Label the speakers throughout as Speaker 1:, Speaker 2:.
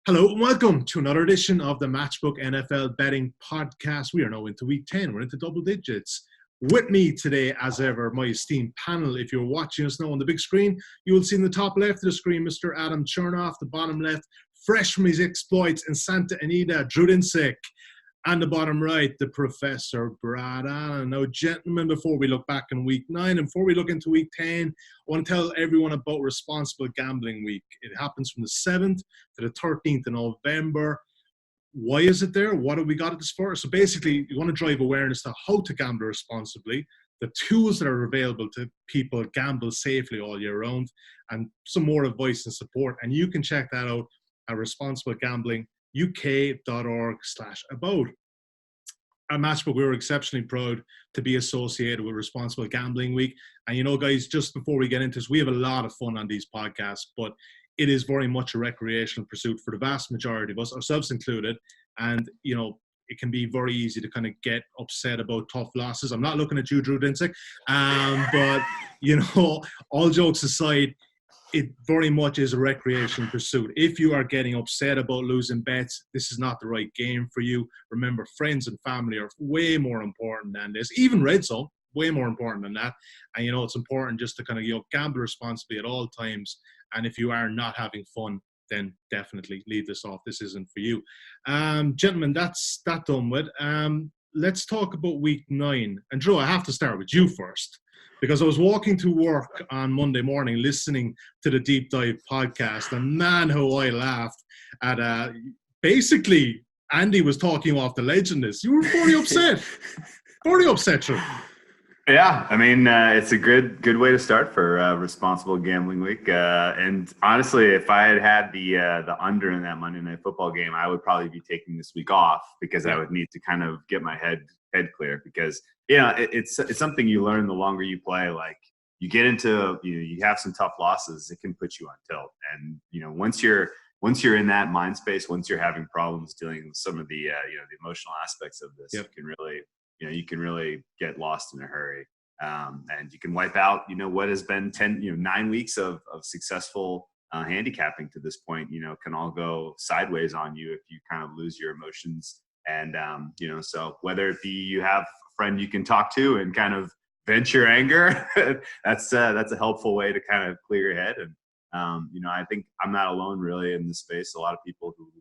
Speaker 1: Hello and welcome to another edition of the Matchbook NFL Betting Podcast. We are now into week 10. We're into double digits. With me today, as ever, my esteemed panel. If you're watching us now on the big screen, you will see in the top left of the screen Mr. Adam Chernoff, the bottom left, fresh from his exploits in Santa Anita, Drew Dinsick, and the bottom right, the Professor Brad Allen. Now, gentlemen, before we look back in week 9 and before we look into week 10, I want to tell everyone about Responsible Gambling Week. It happens from the 7th to the 13th of November. Why is it there? What have we got at this for? So basically, you want to drive awareness to how to gamble responsibly, the tools that are available to people gamble safely all year round, and some more advice and support. And you can check that out at responsiblegambling.uk.org/about. At Matchbook, we were exceptionally proud to be associated with Responsible Gambling Week. And, you know, guys, just before we get into this, we have a lot of fun on these podcasts, but it is very much a recreational pursuit for the vast majority of us, ourselves included. And, you know, it can be very easy to kind of get upset about tough losses. I'm not looking at you, Drew Dinsick. But, you know, all jokes aside, it very much is a recreational pursuit. If you are getting upset about losing bets, this is not the right game for you. Remember, friends and family are way more important than this. Even red zone, way more important than that. And, you know, it's important just to kind of, you know, gamble responsibly at all times. And if you are not having fun, then definitely leave this off. This isn't for you. Gentlemen, that's that done with. Let's talk about week 9. And Drew, I have to start with you first, because I was walking to work on Monday morning listening to the Deep Dive podcast, and man, how I laughed at basically Andy was talking off the ledge in this. You were pretty upset. Pretty upset, Drew.
Speaker 2: Yeah, I mean, it's a good way to start for Responsible Gambling Week. And honestly, if I had the under in that Monday Night Football game, I would probably be taking this week off because I would need to kind of get my head clear, because it's something you learn the longer you play. Like, you get into you have some tough losses, it can put you on tilt, and once you're in that mind space, once you're having problems dealing with some of the the emotional aspects of this,
Speaker 1: Yep.
Speaker 2: you can really get lost in a hurry, and you can wipe out what has been 9 weeks of successful handicapping to this point. Can all go sideways on you if you kind of lose your emotions. And so whether it be you have a friend you can talk to and kind of vent your anger, that's a helpful way to kind of clear your head. And I think I'm not alone really in this space. A lot of people who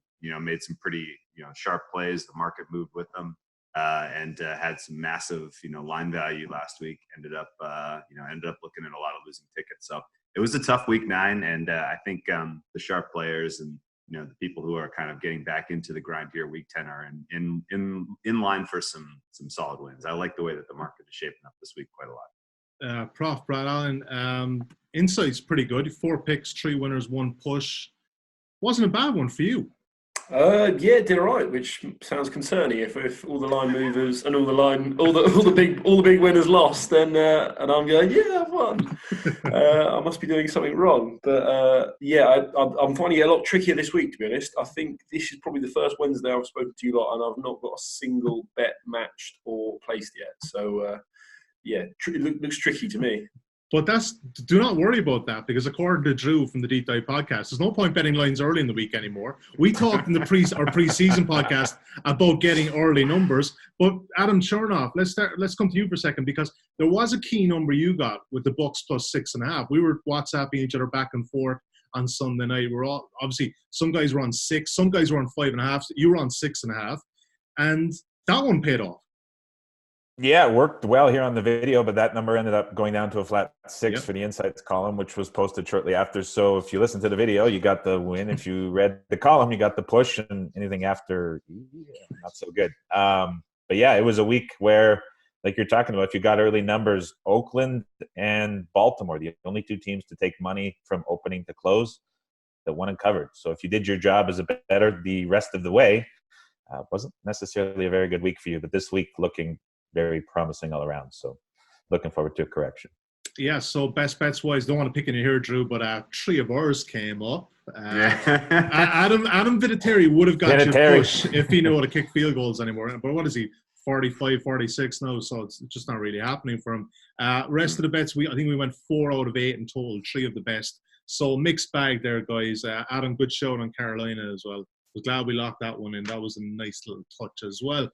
Speaker 2: made some pretty sharp plays. The market moved with them. And had some massive, line value last week. Ended up looking at a lot of losing tickets. So it was a tough week 9, and I think the sharp players and the people who are kind of getting back into the grind here week 10 are in line for some solid wins. I like the way that the market is shaping up this week quite a lot.
Speaker 1: Prof. Brad Allen, insight's pretty good. 4 picks, 3 winners, 1 push. Wasn't a bad one for you.
Speaker 3: Yeah, did all right, which sounds concerning. If all the line movers and all the big winners lost, then and I'm going, yeah, I won. I must be doing something wrong. But I'm finding it a lot trickier this week, to be honest. I think this is probably the first Wednesday I've spoken to you lot, and I've not got a single bet matched or placed yet. So it looks tricky to me.
Speaker 1: But do not worry about that, because according to Drew from the Deep Dive podcast, there's no point betting lines early in the week anymore. We talked in our preseason podcast about getting early numbers. But Adam Chernoff, let's come to you for a second, because there was a key number you got with the Bucks plus 6.5. We were WhatsApping each other back and forth on Sunday night. We're all, obviously, some guys were on 6, some guys were on 5.5. You were on 6.5, and that one paid off.
Speaker 4: Yeah, it worked well here on the video, but that number ended up going down to a flat 6 for the insights column, which was posted shortly after. So if you listen to the video, you got the win. If you read the column, you got the push, and anything after, not so good. But yeah, it was a week where, like you're talking about, if you got early numbers, Oakland and Baltimore, the only 2 teams to take money from opening to close, that won and covered. So if you did your job as a bettor the rest of the way, wasn't necessarily a very good week for you. But this week looking very promising all around. So looking forward to a correction.
Speaker 1: Yeah, so best bets wise, don't want to pick any here, Drew, but 3 of ours came up. Adam Vinatieri would have got you a push if he knew how to kick field goals anymore. But what is he, 45, 46 now? So it's just not really happening for him. Rest of the bets, I think we went 4 out of 8 in total, 3 of the best. So mixed bag there, guys. Adam, good show on Carolina as well. was glad we locked that one in. That was a nice little touch as well.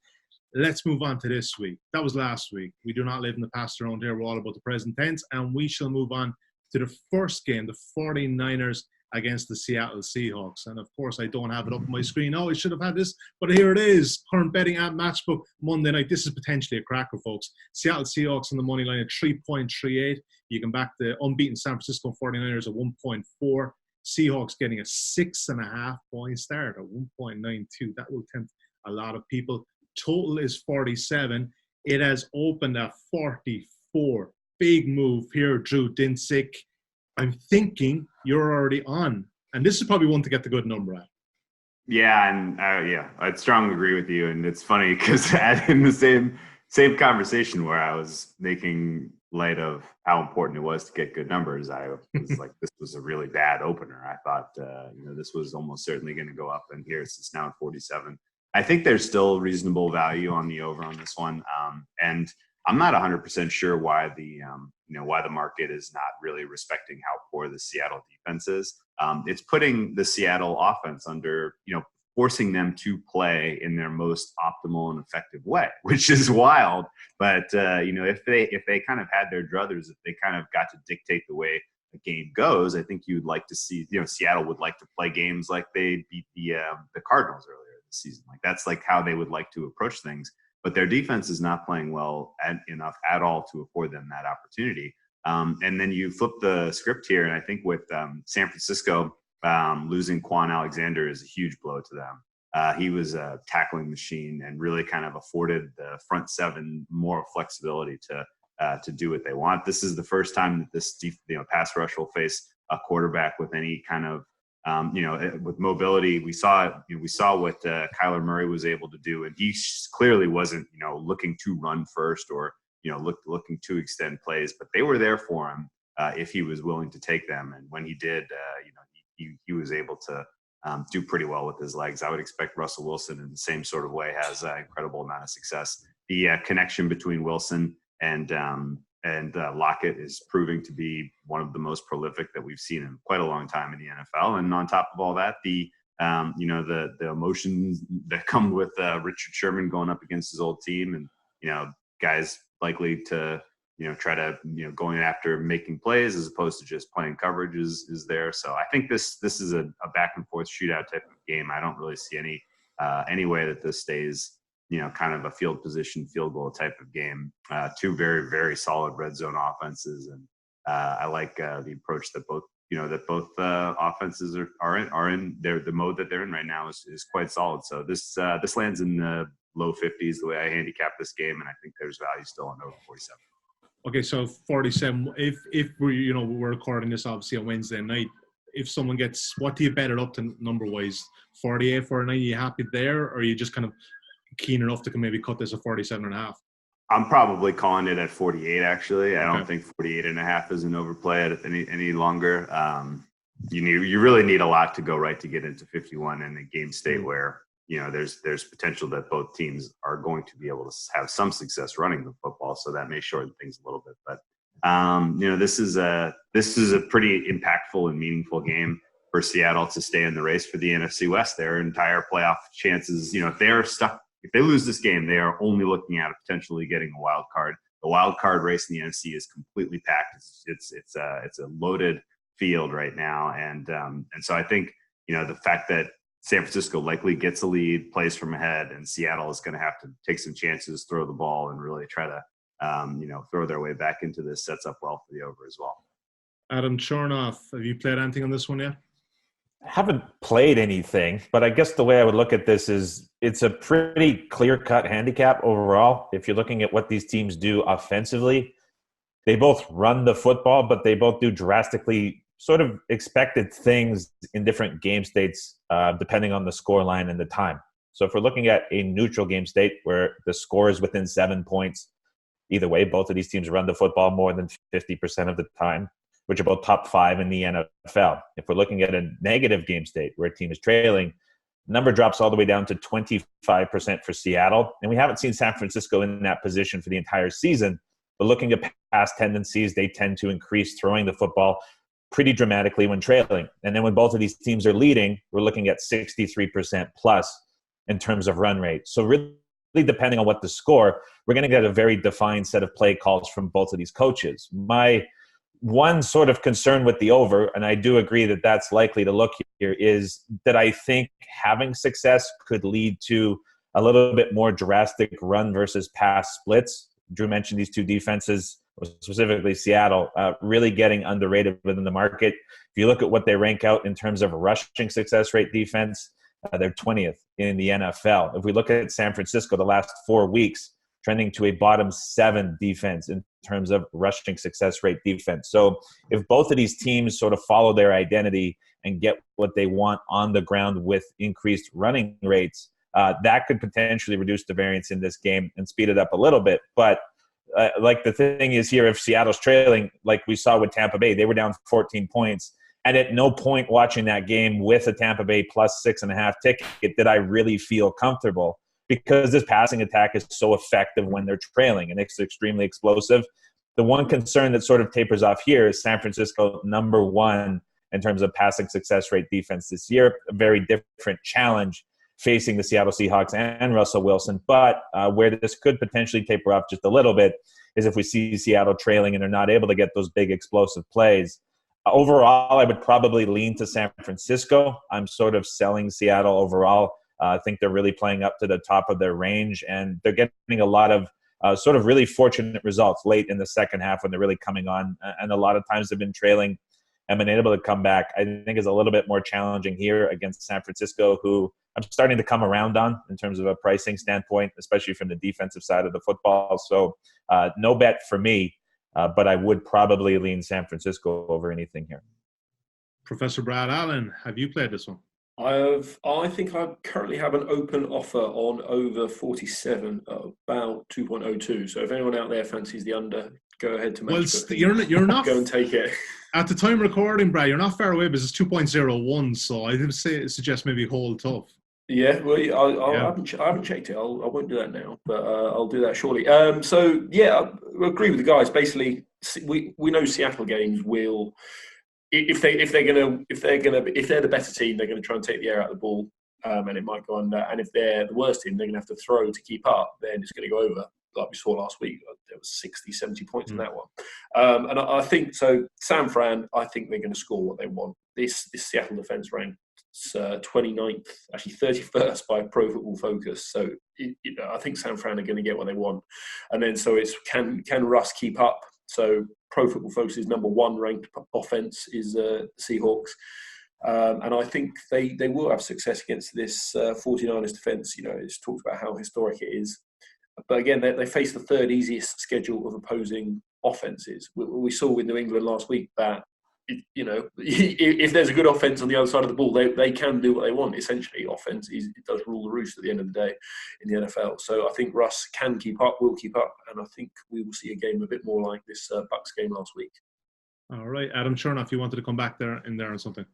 Speaker 1: Let's move on to this week. That was last week. We do not live in the past around here. We're all about the present tense. And we shall move on to the first game, the 49ers against the Seattle Seahawks. And of course, I don't have it up on my screen. Oh, I should have had this, but here it is. Current betting at Matchbook Monday night. This is potentially a cracker, folks. Seattle Seahawks on the money line at 3.38. You can back the unbeaten San Francisco 49ers at 1.4. Seahawks getting a 6.5 point start at 1.92. That will tempt a lot of people. Total is 47. It has opened at 44. Big move here, Drew Dinsick. I'm thinking you're already on. And this is probably one to get the good number at.
Speaker 2: Yeah, and I'd strongly agree with you. And it's funny because in the same conversation where I was making light of how important it was to get good numbers, I was like, this was a really bad opener. I thought, this was almost certainly going to go up. And here it's now at 47. I think there's still reasonable value on the over on this one. And I'm not 100% sure why the market is not really respecting how poor the Seattle defense is. It's putting the Seattle offense under, forcing them to play in their most optimal and effective way, which is wild. But if they kind of had their druthers, if they kind of got to dictate the way the game goes, I think you'd like to see, Seattle would like to play games like they beat the Cardinals earlier this season. Like that's like how they would like to approach things. But their defense is not playing well enough at all to afford them that opportunity. And then you flip the script here, and I think with San Francisco losing Quan Alexander is a huge blow to them. He was a tackling machine and really kind of afforded the front seven more flexibility to do what they want. This is the first time that this pass rush will face a quarterback with any kind of with mobility. We saw what Kyler Murray was able to do, and he clearly wasn't, looking to run first or, looking to extend plays, but they were there for him if he was willing to take them. And when he did, he was able to do pretty well with his legs. I would expect Russell Wilson in the same sort of way has an incredible amount of success. The connection between Wilson and Lockett is proving to be one of the most prolific that we've seen in quite a long time in the NFL. And on top of all that, the emotions that come with Richard Sherman going up against his old team, and guys likely to try to going after making plays as opposed to just playing coverage is there. So I think this is a back and forth shootout type of game. I don't really see any way that this stays kind of a field position field goal type of game. Two very, very solid red zone offenses. And I like the approach that both offenses are in. The mode that they're in right now is quite solid. So this lands in the low 50s, the way I handicap this game. And I think there's value still on over 47.
Speaker 1: Okay. So 47, if we're recording this obviously on Wednesday night, if someone gets, what do you bet it up to number wise? 48, 49, you happy there? Or are you just kind of keen enough to maybe cut this at 47.5?
Speaker 2: I'm probably calling it at 48. Actually, I don't think 48.5 is an overplay at any longer. You really need a lot to go right to get into 51 in a game state where there's potential that both teams are going to be able to have some success running the football. So that may shorten things a little bit. But this is a pretty impactful and meaningful game for Seattle to stay in the race for the NFC West. Their entire playoff chances, if they lose this game, they are only looking at potentially getting a wild card. The wild card race in the NFC is completely packed. It's a loaded field right now, and so I think the fact that San Francisco likely gets a lead, plays from ahead, and Seattle is going to have to take some chances, throw the ball, and really try to throw their way back into this sets up well for the over as well.
Speaker 1: Adam Chernoff, have you played anything on this one yet?
Speaker 4: I haven't played anything, but I guess the way I would look at this is it's a pretty clear-cut handicap overall. If you're looking at what these teams do offensively, they both run the football, but they both do drastically sort of expected things in different game states depending on the score line and the time. So if we're looking at a neutral game state where the score is within 7 points, either way, both of these teams run the football more than 50% of the time, which are both top 5 in the NFL. If we're looking at a negative game state where a team is trailing, the number drops all the way down to 25% for Seattle. And we haven't seen San Francisco in that position for the entire season. But looking at past tendencies, they tend to increase throwing the football. pretty dramatically when trailing. And then when both of these teams are leading, we're looking at 63% plus in terms of run rate. So really depending on what the score, we're going to get a very defined set of play calls from both of these coaches. My one sort of concern with the over, and I do agree that that's likely to look here, is that I think having success could lead to a little bit more drastic run versus pass splits. Drew mentioned these two defenses, specifically Seattle, really getting underrated within the market. If you look at what they rank out in terms of rushing success rate defense, they're 20th in the NFL. If we look at San Francisco, the last 4 weeks, trending to a bottom 7 defense in terms of rushing success rate defense. So if both of these teams sort of follow their identity and get what they want on the ground with increased running rates, that could potentially reduce the variance in this game and speed it up a little bit. But like the thing is here, if Seattle's trailing, like we saw with Tampa Bay, they were down 14 points. And at no point watching that game with a Tampa Bay plus 6.5 ticket did I really feel comfortable, because this passing attack is so effective when they're trailing and it's extremely explosive. The one concern that sort of tapers off here is San Francisco number 1 in terms of passing success rate defense this year. A very different challenge facing the Seattle Seahawks and Russell Wilson. But where this could potentially taper off just a little bit is if we see Seattle trailing and they're not able to get those big explosive plays. Overall, I would probably lean to San Francisco. I'm sort of selling Seattle overall. I think they're really playing up to the top of their range, and they're getting a lot of sort of really fortunate results late in the second half when they're really coming on. And a lot of times they've been trailing and been able to come back. I think is a little bit more challenging here against San Francisco, who I'm starting to come around on in terms of a pricing standpoint, especially from the defensive side of the football. So no bet for me, but I would probably lean San Francisco over anything here.
Speaker 1: Professor Brad Allen, have you played this one?
Speaker 3: I think I currently have an open offer on over 47, about 2.02. So if anyone out there fancies the under, go ahead to match.
Speaker 1: Well, you're not
Speaker 3: go and take it.
Speaker 1: At the time of recording, Brad, you're not far away, because it's 2.01. So I would suggest maybe hold tough.
Speaker 3: Yeah, well, I haven't checked it. I won't do that now, but I'll do that shortly. So yeah, I agree with the guys. Basically, we know Seattle games will. If they're the better team, they're going to try and take the air out of the ball, and it might go under. And if they're the worst team, they're going to have to throw to keep up. Then it's going to go over, like we saw last week. There was 60, 70 points in that one. And I think so. San Fran, I think they're going to score what they want. This Seattle defense ranked 29th, actually 31st by Pro Football Focus. So I think San Fran are going to get what they want. And then so it's can Russ keep up? So Pro Football Focus's number 1 ranked offense is Seahawks. And I think they will have success against this 49ers defense. You know, it's talked about how historic it is. But again, they face the 3rd easiest schedule of opposing offenses. We saw with New England last week that, you know, if there's a good offense on the other side of the ball, they can do what they want. Essentially, offense it does rule the roost at the end of the day in the NFL. So I think Russ can keep up, will keep up, and I think we will see a game a bit more like this Bucs game last week.
Speaker 1: All right, Adam Chernoff, you wanted to come back there on something?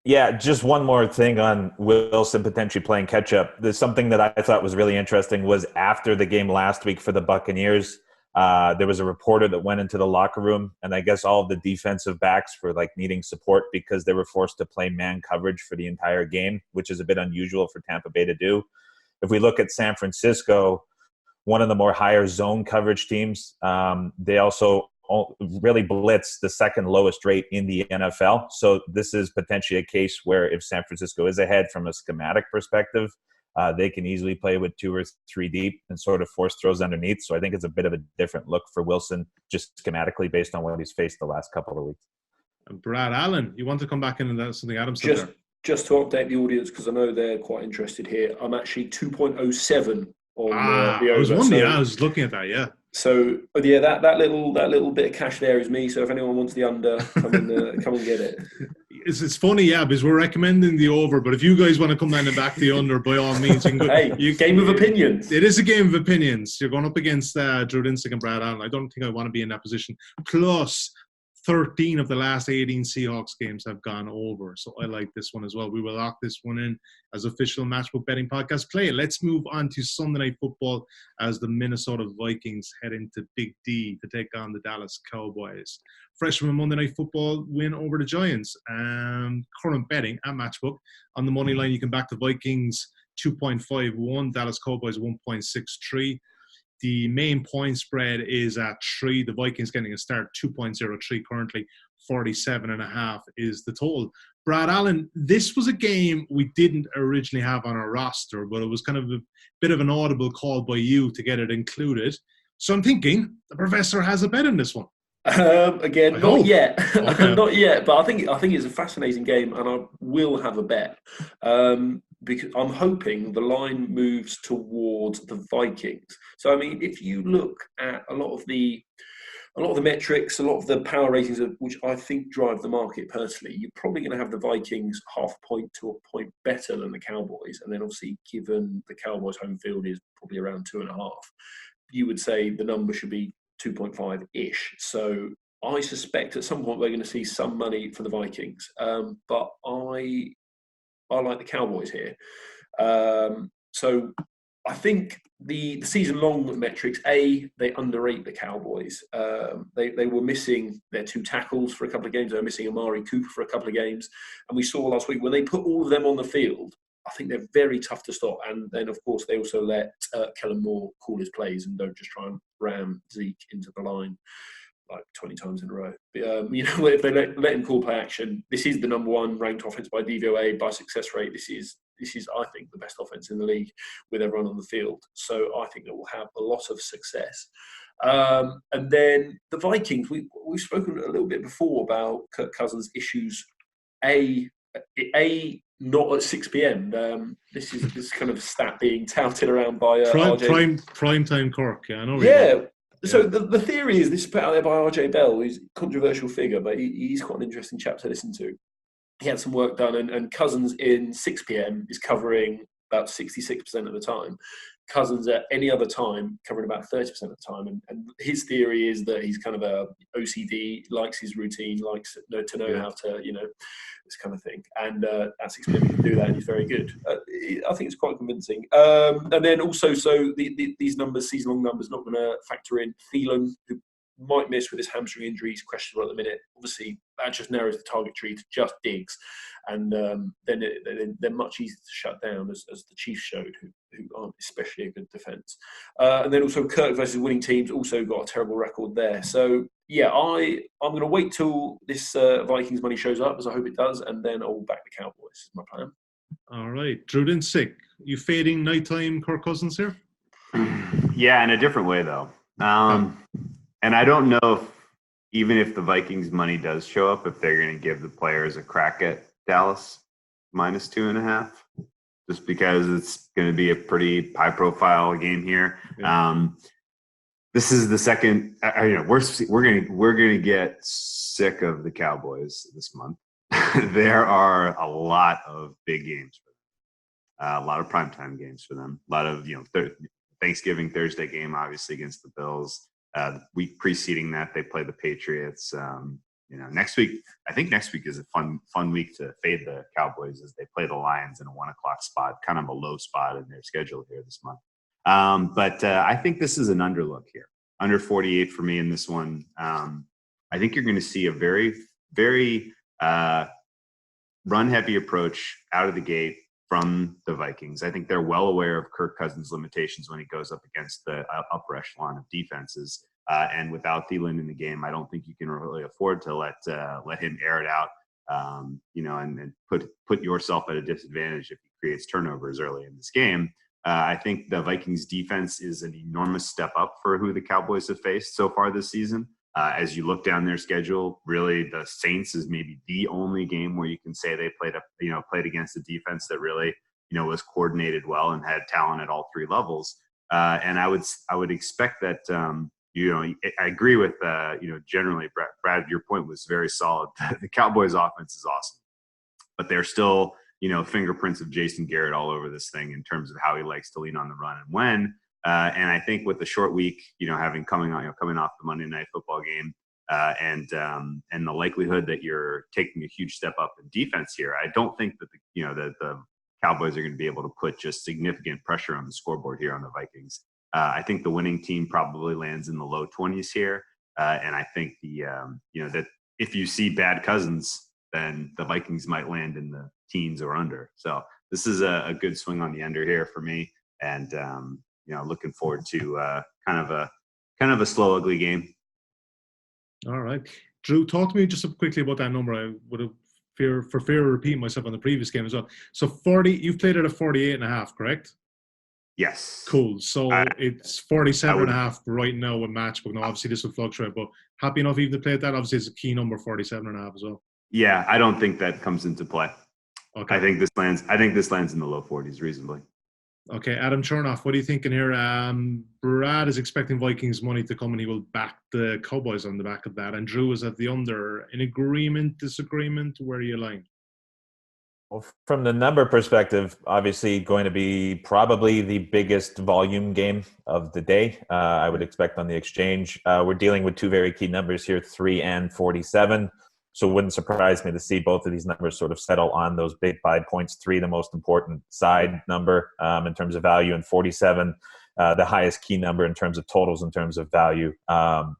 Speaker 4: Yeah, just one more thing on Wilson potentially playing catch up. There's something that I thought was really interesting was after the game last week for the Buccaneers. There was a reporter that went into the locker room, and I guess all of the defensive backs were like needing support because they were forced to play man coverage for the entire game, which is a bit unusual for Tampa Bay to do. If we look at San Francisco, one of the more higher zone coverage teams, they also really blitz the 2nd lowest rate in the NFL. So this is potentially a case where if San Francisco is ahead from a schematic perspective, they can easily play with 2 or 3 deep and sort of force throws underneath. So I think it's a bit of a different look for Wilson just schematically based on what he's faced the last couple of weeks.
Speaker 1: Brad Allen, you want to come back in and that's something Adam said there?
Speaker 3: Just to update the audience, because I know they're quite interested here, I'm actually 2.07 on the over.
Speaker 1: I was looking at that, yeah.
Speaker 3: So yeah, that little bit of cash there is me. So if anyone wants the under, come and get it.
Speaker 1: It's funny, yeah, because we're recommending the over, but if you guys want to come down and back the under, by all means, you can go.
Speaker 3: Game of opinions.
Speaker 1: It is a game of opinions. You're going up against Drew Dinsick and Brad Allen. I don't think I want to be in that position. Plus, 13 of the last 18 Seahawks games have gone over. So I like this one as well. We will lock this one in as official matchbook betting podcast play. Let's move on to Sunday Night Football as the Minnesota Vikings head into Big D to take on the Dallas Cowboys. Fresh from a Monday Night Football win over the Giants. Current betting at matchbook. On the money line, you can back the Vikings 2.51, Dallas Cowboys 1.63. The main point spread is at 3. The Vikings getting a start 2.03 currently. 47.5 is the total. Brad Allen, this was a game we didn't originally have on our roster, but it was kind of a bit of an audible call by you to get it included. So I'm thinking the professor has a bet in this one.
Speaker 3: Again, not yet.
Speaker 1: Okay.
Speaker 3: Not yet, but I think it's a fascinating game, and I will have a bet because I'm hoping the line moves towards the Vikings. So, I mean, if you look at a lot of the metrics, a lot of the power ratings, which I think drive the market personally, you're probably going to have the Vikings half a point to a point better than the Cowboys, and then obviously, given the Cowboys' home field is probably around 2.5, you would say the number should be 2.5-ish. So I suspect at some point we're going to see some money for the Vikings. But I like the Cowboys here. So I think the season-long metrics, they underrate the Cowboys. They were missing their 2 tackles for a couple of games. They were missing Amari Cooper for a couple of games. And we saw last week when they put all of them on the field, I think they're very tough to stop. And then, of course, they also let Kellen Moore call his plays and don't just try and ram Zeke into the line like 20 times in a row. But, if they let him call play action, this is the number 1 ranked offense by DVOA, by success rate. This is, I think, the best offense in the league with everyone on the field. So I think it will have a lot of success. And then the Vikings, we've spoken a little bit before about Kirk Cousins' issues. Not at 6 p.m. This is kind of stat being touted around by
Speaker 1: prime time Kirk. Yeah, I know.
Speaker 3: Yeah. So the theory is this is put out there by RJ Bell, who's a controversial figure, but he's quite an interesting chap to listen to. He had some work done, and Cousins in 6 p.m. is covering about 66% of the time. Cousins at any other time covering about 30% of the time, and his theory is that he's kind of a OCD, likes his routine, likes to know how to, this kind of thing. And at 6 p.m. he can do that, and he's very good. I think it's quite convincing. And then also, so these numbers, season-long numbers, not going to factor in Thielen, who might miss with his hamstring injury. He's questionable at the minute. Obviously, that just narrows the target tree to just Diggs, and then they're much easier to shut down, as the Chiefs showed, who aren't especially a good defence. And then also Kirk versus winning teams also got a terrible record there. So yeah, I'm going to wait till this Vikings money shows up, as I hope it does, and then I'll back the Cowboys. Is my plan.
Speaker 1: All right, Drew Dinsick, you fading nighttime Kirk Cousins here?
Speaker 2: Yeah, in a different way though. And I don't know even if the Vikings money does show up, if they're going to give the players a crack at Dallas minus 2.5, just because it's going to be a pretty high profile game here. Yeah. This is the second, we're going to get sick of the Cowboys this month. There are a lot of big games for them, a lot of primetime games for them, a lot of, Thanksgiving Thursday game, obviously against the Bills. The week preceding that, they play the Patriots. Next week, I think next week is a fun week to fade the Cowboys as they play the Lions in a 1 o'clock spot, kind of a low spot in their schedule here this month. But I think this is an underlook here, under 48 for me in this one. I think you're going to see a very, very run-heavy approach out of the gate from the Vikings. I think they're well aware of Kirk Cousins' limitations when he goes up against the upper echelon of defenses. And without Thielen in the game, I don't think you can really afford to let him air it out, and put yourself at a disadvantage if he creates turnovers early in this game. I think the Vikings defense is an enormous step up for who the Cowboys have faced so far this season. As you look down their schedule, really the Saints is maybe the only game where you can say they played against a defense that really, was coordinated well and had talent at all 3 levels. And I would expect that, I agree with, generally, Brad, your point was very solid. The Cowboys offense is awesome, but they're still, fingerprints of Jason Garrett all over this thing in terms of how he likes to lean on the run and when. And I think with the short week, coming off the Monday Night Football game, and the likelihood that you're taking a huge step up in defense here. I don't think that the Cowboys are going to be able to put just significant pressure on the scoreboard here on the Vikings. I think the winning team probably lands in the low 20s here, and I think that if you see bad Cousins, then the Vikings might land in the teens or under. So this is a good swing on the under here for me, and looking forward to kind of a slow, ugly game.
Speaker 1: All right, Drew, talk to me just quickly about that number. I would have fear of repeating myself on the previous game as well. So 40, you've played at a 48.5, correct?
Speaker 2: Yes.
Speaker 1: Cool. So it's 47.5 right now with Matchbook. Now, obviously, this will fluctuate, but happy enough even to play at that. Obviously, it's a key number, 47.5 as well.
Speaker 2: Yeah, I don't think that comes into play.
Speaker 1: Okay.
Speaker 2: I think this lands in the low 40s reasonably.
Speaker 1: Okay, Adam Chernoff, what are you thinking here? Brad is expecting Vikings money to come, and he will back the Cowboys on the back of that. And Drew is at the under. In agreement, disagreement? Where are you lying?
Speaker 4: Well, from the number perspective, obviously going to be probably the biggest volume game of the day. I would expect on the exchange. We're dealing with two very key numbers here, 3 and 47. So it wouldn't surprise me to see both of these numbers sort of settle on those big 5 points. 3, the most important side number in terms of value, and 47, the highest key number in terms of totals, in terms of value.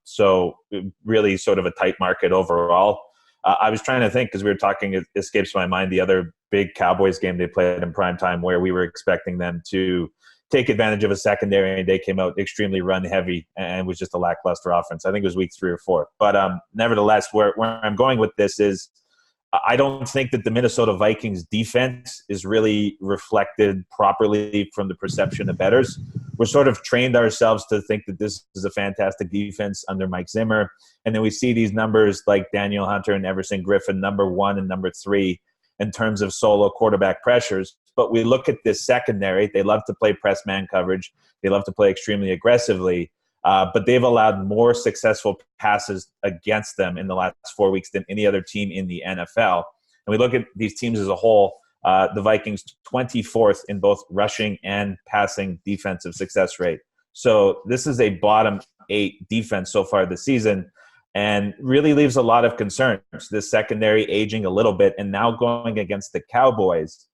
Speaker 4: So really sort of a tight market overall. I was trying to think, because we were talking, it escapes my mind, the other big Cowboys game they played in primetime where we were expecting them to take advantage of a secondary, and they came out extremely run heavy and was just a lackluster offense. I think it was week 3 or 4. But nevertheless, where I'm going with this is I don't think that the Minnesota Vikings defense is really reflected properly from the perception of bettors. We're sort of trained ourselves to think that this is a fantastic defense under Mike Zimmer. And then we see these numbers like Daniel Hunter and Everson Griffin, number 1 and number 3 in terms of solo quarterback pressures. But we look at this secondary. They love to play press man coverage. They love to play extremely aggressively. But they've allowed more successful passes against them in the last 4 weeks than any other team in the NFL. And we look at these teams as a whole, the Vikings 24th in both rushing and passing defensive success rate. So this is a bottom 8 defense so far this season, and really leaves a lot of concerns. This secondary aging a little bit, and now going against the Cowboys.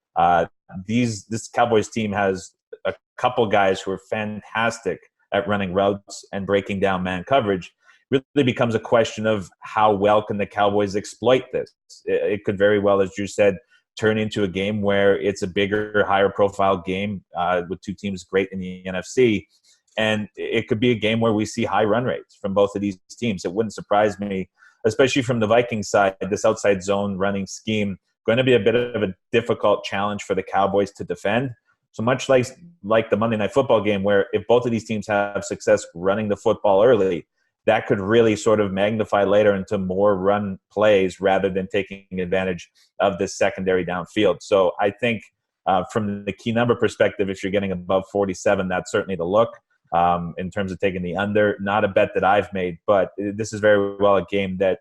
Speaker 4: This Cowboys team has a couple guys who are fantastic at running routes and breaking down man coverage. Really becomes a question of how well can the Cowboys exploit this. It could very well, as Drew said, turn into a game where it's a bigger, higher profile game with two teams great in the NFC. And it could be a game where we see high run rates from both of these teams. It wouldn't surprise me, especially from the Vikings side, this outside zone running scheme, going to be a bit of a difficult challenge for the Cowboys to defend. So much like the Monday Night Football game, where if both of these teams have success running the football early, that could really sort of magnify later into more run plays rather than taking advantage of this secondary downfield. So I think from the key number perspective, if you're getting above 47, that's certainly the look in terms of taking the under. Not a bet that I've made, but this is very well a game that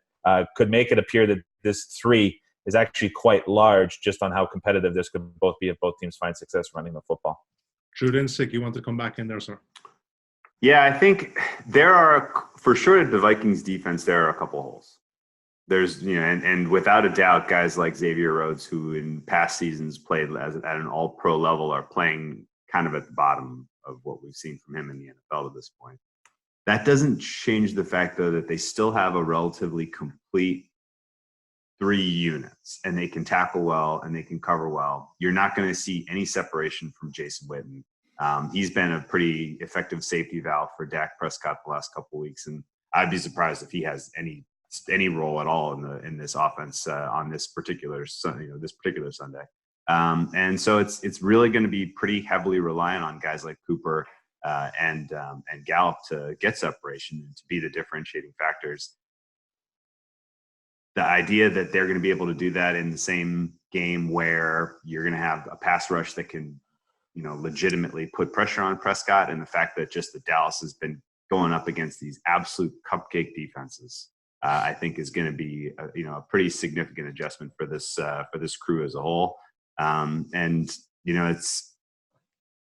Speaker 4: could make it appear that this 3 is actually quite large just on how competitive this could both be if both teams find success running the football.
Speaker 1: Drew Dinsick, you want to come back in there, sir?
Speaker 2: Yeah, I think there are, for sure, the Vikings defense, there are a couple holes. There's, and without a doubt, guys like Xavier Rhodes, who in past seasons played at an all-pro level, are playing kind of at the bottom of what we've seen from him in the NFL to this point. That doesn't change the fact, though, that they still have a relatively complete 3 units, and they can tackle well and they can cover well. You're not going to see any separation from Jason Witten. He's been a pretty effective safety valve for Dak Prescott the last couple of weeks, and I'd be surprised if he has any role at all in this offense on this particular Sunday. And so it's really going to be pretty heavily reliant on guys like Cooper and Gallup to get separation and to be the differentiating factors. The idea that they're going to be able to do that in the same game where you're going to have a pass rush that can, legitimately put pressure on Prescott, and the fact that just the Dallas has been going up against these absolute cupcake defenses, I think is going to be a pretty significant adjustment for this crew as a whole. It's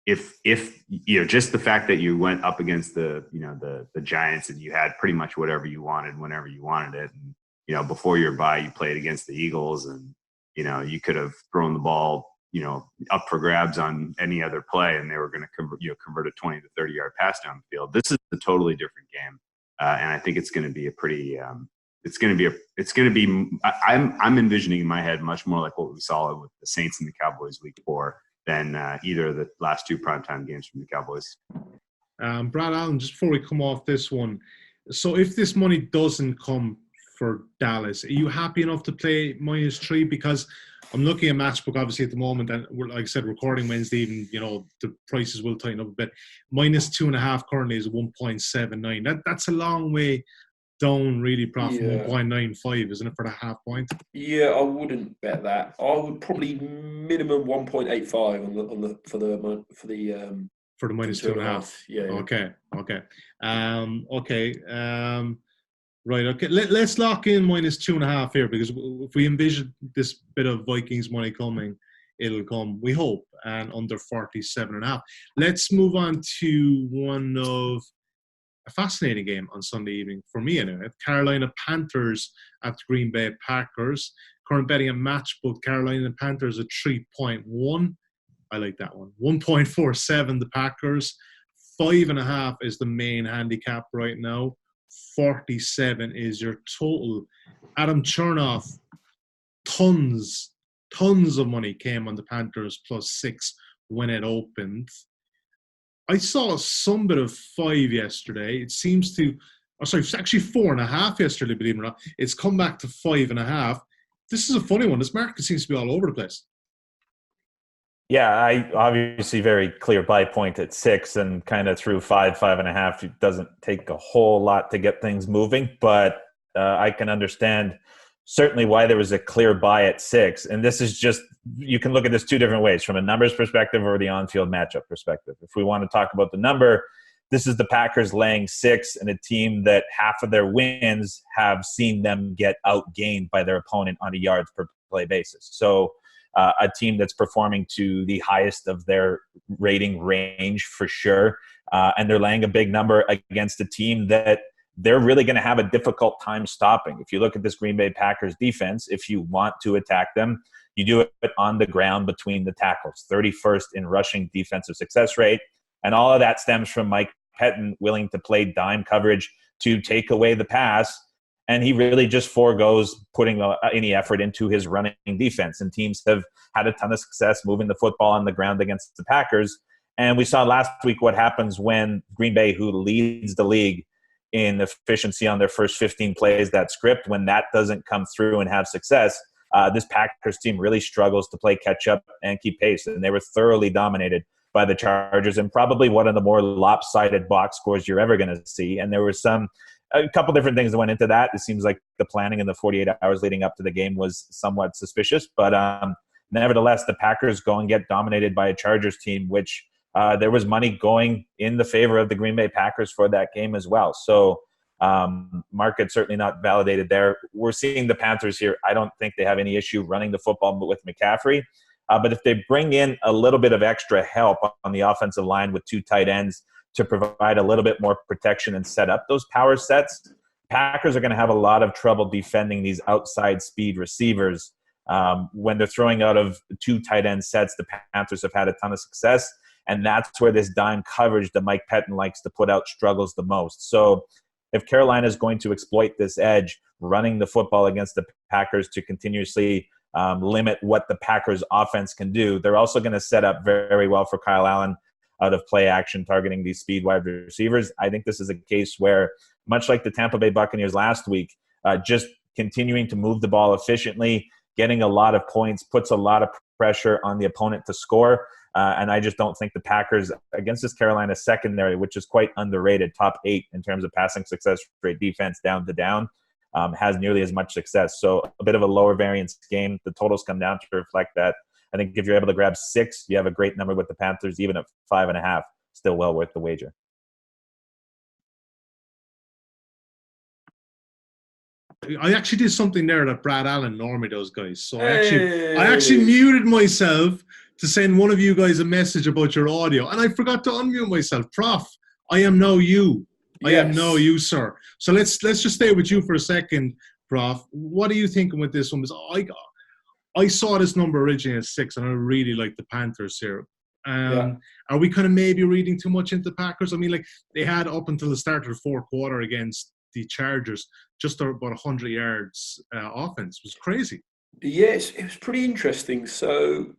Speaker 2: if just the fact that you went up against the Giants and you had pretty much whatever you wanted whenever you wanted it, and before your bye you played against the Eagles, and you could have thrown the ball up for grabs on any other play, and they were going to convert a 20 to 30 yard pass down the field. This is a totally different game, and I think it's going to be a pretty I'm envisioning in my head much more like what we saw with the Saints and the Cowboys week 4 than either of the last 2 primetime games from the Cowboys.
Speaker 1: Brad Allen, just before we come off this one, so if this money doesn't come for Dallas, are you happy enough to play -3? Because I'm looking at Matchbook obviously at the moment, and we're, like I said, recording Wednesday evening, the prices will tighten up a bit. -2.5 currently is 1.79. That's a long way down, really, Prof, from 1.95, isn't it, for the half point?
Speaker 3: Yeah, I wouldn't bet that. I would probably minimum 1.85 for the
Speaker 1: -2.5.
Speaker 3: Yeah.
Speaker 1: Okay. Right. Okay. Let's lock in -2.5 here, because if we envision this bit of Vikings money coming, it'll come, we hope, and under 47.5. Let's move on to one of a fascinating game on Sunday evening, for me anyway. Carolina Panthers at the Green Bay Packers. Current betting at Matchbook, Carolina Panthers at 3.1. I like that one. 1.47 the Packers. 5.5 is the main handicap right now. 47 is your total. Adam Chernoff, tons of money came on the Panthers +6 when it opened. I saw some bit of 5 yesterday. It seems to, it's actually 4.5 yesterday, believe it or not. It's come back to 5.5. This is a funny one. This market seems to be all over the place.
Speaker 4: Yeah, I obviously very clear buy point at 6, and kind of through 5.5. It doesn't take a whole lot to get things moving, but I can understand certainly why there was a clear buy at 6. And this is just, you can look at this 2 different ways, from a numbers perspective or the on-field matchup perspective. If we want to talk about the number, this is the Packers laying 6, and a team that half of their wins have seen them get outgained by their opponent on a yards per play basis. So a team that's performing to the highest of their rating range for sure. And they're laying a big number against a team that they're really going to have a difficult time stopping. If you look at this Green Bay Packers defense, if you want to attack them, you do it on the ground between the tackles. 31st in rushing defensive success rate. And all of that stems from Mike Pettin willing to play dime coverage to take away the pass. And he really just forgoes putting any effort into his running defense. And teams have had a ton of success moving the football on the ground against the Packers. And we saw last week what happens when Green Bay, who leads the league in efficiency on their first 15 plays, that script, when that doesn't come through and have success, this Packers team really struggles to play catch up and keep pace. And they were thoroughly dominated by the Chargers, and probably one of the more lopsided box scores you're ever going to see. And there was a couple different things that went into that. It seems like the planning in the 48 hours leading up to the game was somewhat suspicious, but nevertheless, the Packers go and get dominated by a Chargers team, which there was money going in the favor of the Green Bay Packers for that game as well. So market certainly not validated there. We're seeing the Panthers here. I don't think they have any issue running the football with McCaffrey. But if they bring in a little bit of extra help on the offensive line with 2 tight ends to provide a little bit more protection and set up those power sets, Packers are going to have a lot of trouble defending these outside speed receivers. When they're throwing out of 2 tight end sets, the Panthers have had a ton of success, and that's where this dime coverage that Mike Pettin likes to put out struggles the most. So if Carolina is going to exploit this edge, running the football against the Packers to continuously limit what the Packers offense can do, they're also going to set up very well for Kyle Allen out of play action, targeting these speed wide receivers. I think this is a case where, much like the Tampa Bay Buccaneers last week, just continuing to move the ball efficiently, getting a lot of points, puts a lot of pressure on the opponent to score. And I just don't think the Packers, against this Carolina secondary, which is quite underrated, top 8 in terms of passing success rate defense down to down, has nearly as much success. So a bit of a lower variance game. The totals come down to reflect that. I think if you're able to grab 6, you have a great number with the Panthers. Even at 5.5, still well worth the wager.
Speaker 1: I actually did something there that Brad Allen normally does, guys. So I actually muted myself to send one of you guys a message about your audio, and I forgot to unmute myself. Prof, I am now you. I am now you, sir. So let's just stay with you for a second, Prof. What are you thinking with this one? Because I saw this number originally at 6, and I really like the Panthers here. Are we kind of maybe reading too much into the Packers? I mean, like, they had up until the start of the fourth quarter against the Chargers just about 100 yards offense. It was crazy.
Speaker 3: Yes, it was pretty interesting. So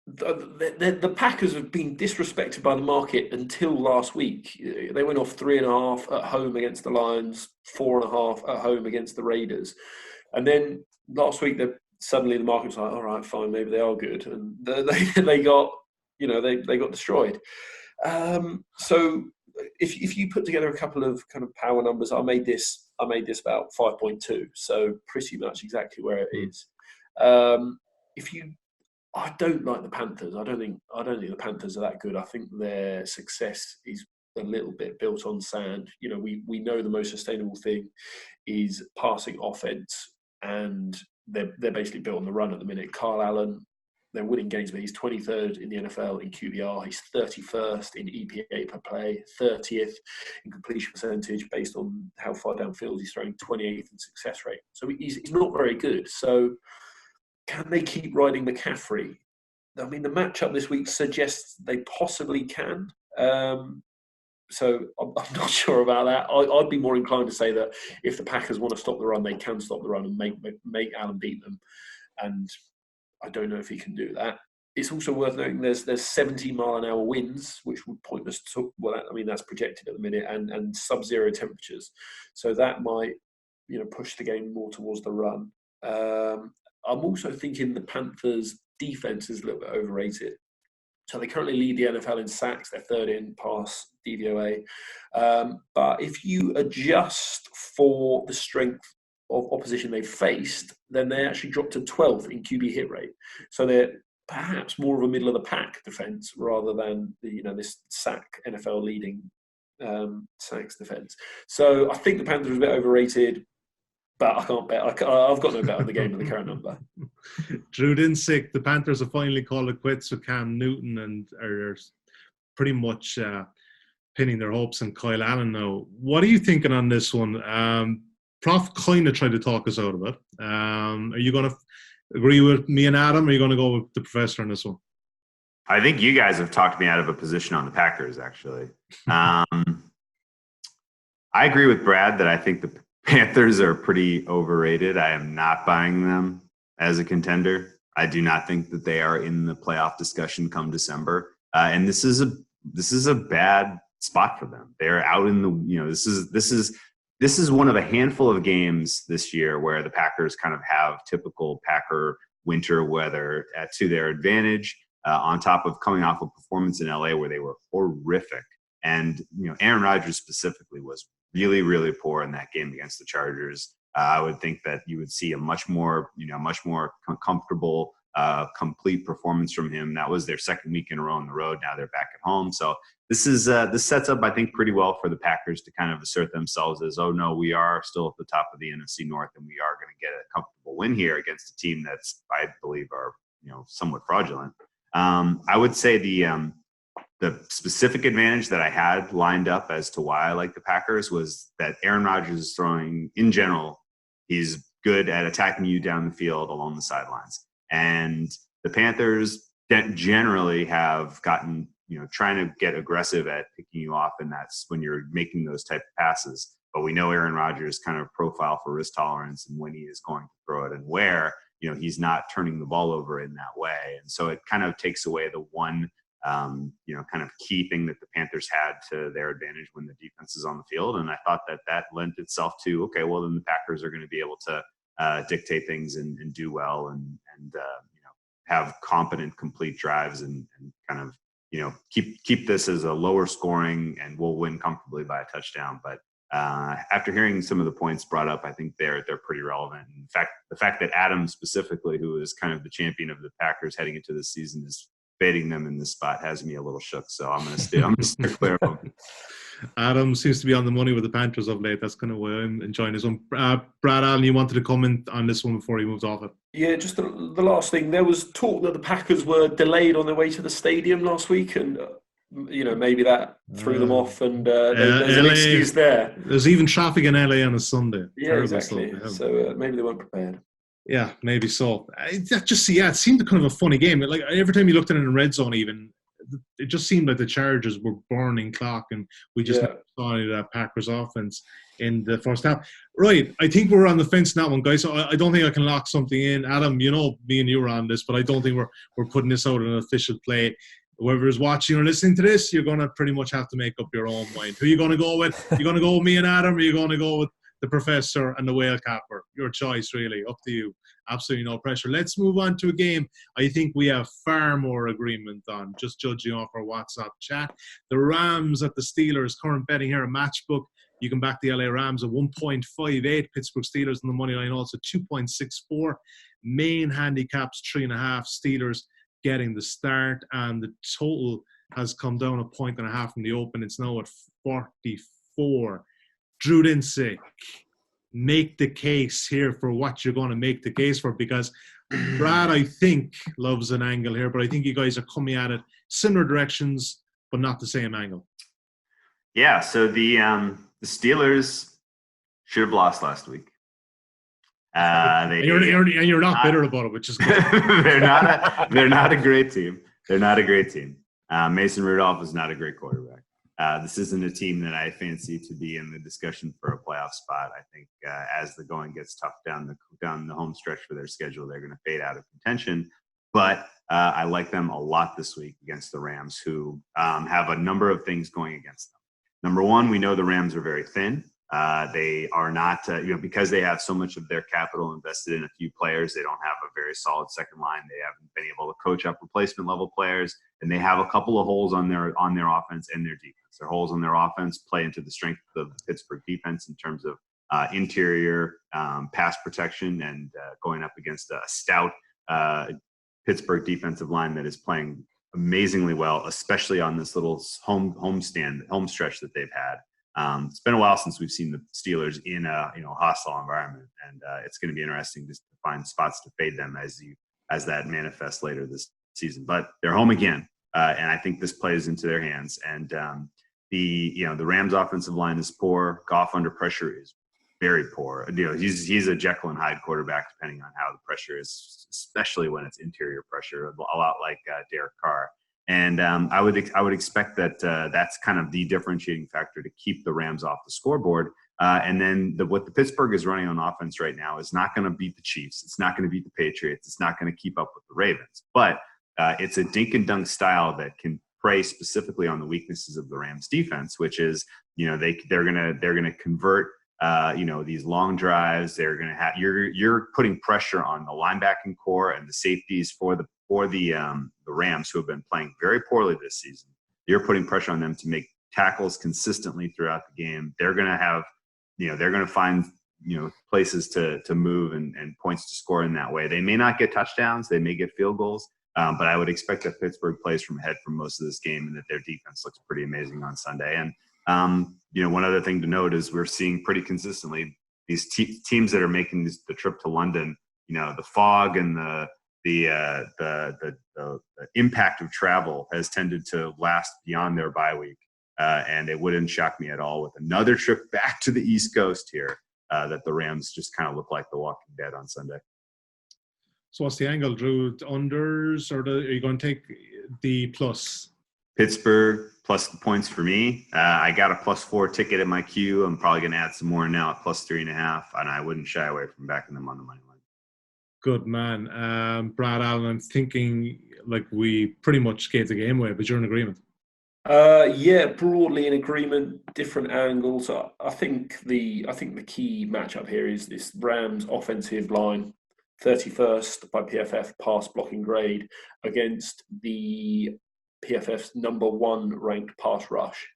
Speaker 3: the Packers have been disrespected by the market until last week. They went off 3.5 at home against the Lions, 4.5 at home against the Raiders. And then last week, suddenly the market was like, all right, fine, maybe they are good. And they got, they got destroyed. So if you put together a couple of kind of power numbers, I made this about 5.2, so pretty much exactly where it is. I don't like the Panthers. I don't think the Panthers are that good. I think their success is a little bit built on sand. We know the most sustainable thing is passing offense, and they're basically built on the run at the minute. Kyle Allen, they're winning games, but he's 23rd in the NFL in QBR. He's 31st in EPA per play, 30th in completion percentage based on how far downfield he's throwing, 28th in success rate. So he's not very good. So can they keep riding McCaffrey? I mean, the matchup this week suggests they possibly can. So I'm not sure about that. I'd be more inclined to say that if the Packers want to stop the run, they can stop the run and make Allen beat them. And I don't know if he can do that. It's also worth noting there's 70-mile-an-hour winds, which would point us to, that's projected at the minute, and sub-zero temperatures. So that might, push the game more towards the run. I'm also thinking the Panthers' defense is a little bit overrated. So they currently lead the NFL in sacks. They're third in pass DVOA. But if you adjust for the strength of opposition they've faced, then they actually dropped to 12th in QB hit rate. So they're perhaps more of a middle of the pack defense rather than this sack NFL leading sacks defense. So I think the Panthers are a bit overrated, but I can't bet. I've got no bet on the game with the current number.
Speaker 1: Drew Dinsick, the Panthers have finally called it quits with Cam Newton and are pretty much pinning their hopes on Kyle Allen now. What are you thinking on this one? Prof kind of tried to talk us out of it. Are you going to agree with me and Adam, or are you going to go with the professor on this one?
Speaker 2: I think you guys have talked me out of a position on the Packers, actually. I agree with Brad that I think the Panthers are pretty overrated. I am not buying them as a contender. I do not think that they are in the playoff discussion come December. And this is a bad spot for them. They're out in the, this is one of a handful of games this year where the Packers kind of have typical Packer winter weather to their advantage, on top of coming off a performance in LA where they were horrific. And, Aaron Rodgers specifically was really, really poor in that game against the Chargers. I would think that you would see a much more comfortable, complete performance from him. That was their second week in a row on the road. Now they're back at home. So this sets up, I think, pretty well for the Packers to kind of assert themselves as, oh no, we are still at the top of the NFC North, and we are going to get a comfortable win here against a team that's, I believe, are somewhat fraudulent. I would say the specific advantage that I had lined up as to why I like the Packers was that Aaron Rodgers is throwing, in general, he's good at attacking you down the field along the sidelines. And the Panthers generally have gotten, trying to get aggressive at picking you off, and that's when you're making those type of passes. But we know Aaron Rodgers' kind of profile for risk tolerance and when he is going to throw it and where, he's not turning the ball over in that way. And so it kind of takes away the one kind of key thing that the Panthers had to their advantage when the defense is on the field. And I thought that lent itself to, okay, well, then the Packers are going to be able to dictate things and do well and have competent, complete drives and kind of, keep this as a lower scoring, and we'll win comfortably by a touchdown. But after hearing some of the points brought up, I think they're pretty relevant. In fact, the fact that Adam specifically, who is kind of the champion of the Packers heading into this season, is fading them in this spot has me a little shook. So I'm going to steer clear of them.
Speaker 1: Adam seems to be on the money with the Panthers of late. That's kind of why I'm enjoying this one. Brad Allen, you wanted to comment on this one before he moves off it?
Speaker 3: Yeah, just the last thing. There was talk that the Packers were delayed on their way to the stadium last week, and maybe that threw them off, and there's an
Speaker 1: LA,
Speaker 3: excuse there.
Speaker 1: There's even traffic in LA on a Sunday.
Speaker 3: Yeah,
Speaker 1: Terrible
Speaker 3: exactly.
Speaker 1: stuff.
Speaker 3: So maybe they weren't prepared.
Speaker 1: Yeah, maybe so. It seemed kind of a funny game. Like every time you looked at it in red zone, even it just seemed like the Chargers were burning clock, and we just never saw any of that Packers offense in the first half. Right, I think we're on the fence in that one, guys. So I don't think I can lock something in. Adam, me and you were on this, but I don't think we're putting this out in an official play. Whoever is watching or listening to this, you're going to pretty much have to make up your own mind. Who are you going to go with? You're going to go with me and Adam, or are you going to go with the Professor and the Whale Capper? Your choice, really. Up to you. Absolutely no pressure. Let's move on to a game I think we have far more agreement on, just judging off our WhatsApp chat. The Rams at the Steelers. Current betting here, a matchbook. You can back the LA Rams at 1.58. Pittsburgh Steelers on the money line also 2.64. Main handicaps 3.5. Steelers getting the start, and the total has come down 1.5 from the open. It's now at 44. Drew Dinsick, make the case here for what you're going to make the case for, because Brad, I think, loves an angle here, but I think you guys are coming at it similar directions, but not the same angle.
Speaker 2: Yeah, so the Steelers should have lost last week.
Speaker 1: You're not bitter about it, which is good.
Speaker 2: They're not a great team. They're not a great team. Mason Rudolph is not a great quarterback. This isn't a team that I fancy to be in the discussion for a playoff spot. I think as the going gets tough down the home stretch for their schedule, they're going to fade out of contention. But I like them a lot this week against the Rams, who have a number of things going against them. Number one, we know the Rams are very thin. They are not, because they have so much of their capital invested in a few players, they don't have a very solid second line. They haven't been able to coach up replacement level players, and they have a couple of holes on their offense and their defense. Their holes on their offense play into the strength of the Pittsburgh defense in terms of interior pass protection and going up against a stout Pittsburgh defensive line that is playing amazingly well, especially on this little home stretch that they've had. It's been a while since we've seen the Steelers in a hostile environment, and it's going to be interesting to find spots to fade them as that manifests later this season. But they're home again, and I think this plays into their hands. And the Rams' offensive line is poor. Goff under pressure is very poor. He's a Jekyll and Hyde quarterback, depending on how the pressure is, especially when it's interior pressure, a lot like Derek Carr. And I would expect that that's kind of the differentiating factor to keep the Rams off the scoreboard. And then what the Pittsburgh is running on offense right now is not going to beat the Chiefs. It's not going to beat the Patriots. It's not going to keep up with the Ravens. But it's a dink and dunk style that can prey specifically on the weaknesses of the Rams defense, which is they're gonna convert these long drives. They're gonna have you're putting pressure on the linebacking core and the safeties for the Rams, who have been playing very poorly this season. You're putting pressure on them to make tackles consistently throughout the game. They're going to have, they're going to find, places to move and points to score in that way. They may not get touchdowns. They may get field goals. But I would expect that Pittsburgh plays from ahead for most of this game and that their defense looks pretty amazing on Sunday. And, one other thing to note is we're seeing pretty consistently these teams that are making the trip to London, the fog and the impact of travel has tended to last beyond their bye week. And it wouldn't shock me at all with another trip back to the East Coast here that the Rams just kind of look like the Walking Dead on Sunday.
Speaker 1: So what's the angle, Drew? Unders, or are you going to take the plus?
Speaker 2: Pittsburgh plus the points for me. I got a +4 ticket at my queue. I'm probably going to add some more now at +3.5, and I wouldn't shy away from backing them on the money line.
Speaker 1: Good man. Brad Allen, I'm thinking like we pretty much gave the game away, but you're in agreement.
Speaker 3: Broadly in agreement, different angles. I think the key matchup here is this Rams offensive line, 31st by PFF pass blocking grade against the PFF's number 1 ranked pass rush.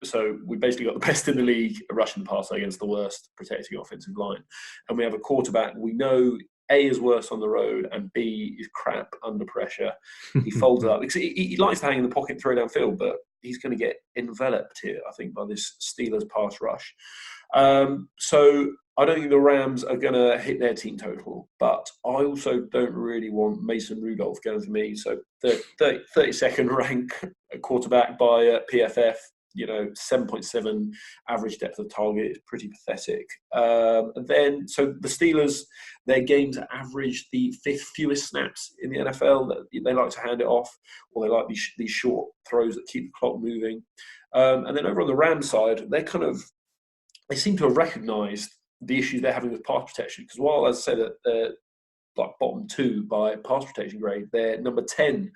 Speaker 3: So we basically got the best in the league rushing the passer against the worst protecting offensive line. And we have a quarterback we know A is worse on the road and B is crap under pressure. He folds up. He likes to hang in the pocket and throw downfield, but he's going to get enveloped here, I think, by this Steelers pass rush. So I don't think the Rams are going to hit their team total, but I also don't really want Mason Rudolph going for me. So the 32nd rank quarterback by PFF, 7.7 average depth of target is pretty pathetic. And then, so the Steelers, their games average the 5th fewest snaps in the NFL. They like to hand it off, or they like these short throws that keep the clock moving. And then over on the Rams side, they seem to have recognised the issues they're having with pass protection. Because while, as I said, they're like bottom 2 by pass protection grade, they're number 10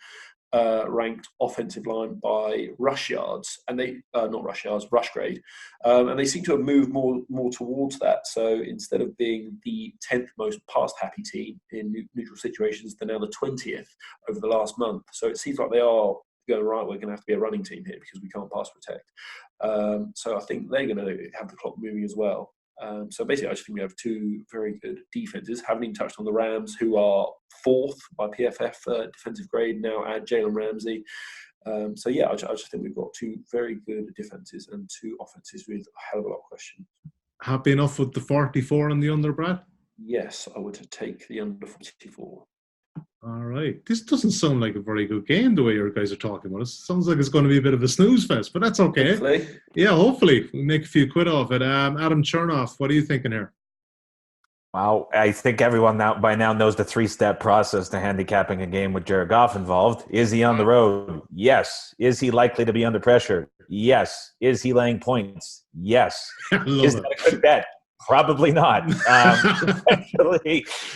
Speaker 3: ranked offensive line by rush yards, and they rush grade, and they seem to have moved more towards that. So instead of being the 10th most pass happy team in neutral situations, they're now the 20th over the last month. So it seems like they are going, right, we're going to have to be a running team here because we can't pass protect. So I think they're going to have the clock moving as well. So basically, I just think we have 2 very good defenses. Haven't even touched on the Rams, who are 4th by PFF defensive grade. Now add Jalen Ramsey. So yeah, I just think we've got 2 very good defenses and 2 offenses with a hell of a lot of questions.
Speaker 1: Happy enough with the 44 on the under, Brad?
Speaker 3: Yes, I would take the under 44.
Speaker 1: All right. This doesn't sound like a very good game the way your guys are talking about it. Sounds like it's going to be a bit of a snooze fest, but that's okay.
Speaker 3: Hopefully.
Speaker 1: Yeah, hopefully. We'll make a few quid off it. Adam Chernoff, what are you thinking here?
Speaker 4: Well, I think everyone by now knows the 3-step process to handicapping a game with Jared Goff involved. Is he on the road? Yes. Is he likely to be under pressure? Yes. Is he laying points? Yes. Is that a good bet? Probably not,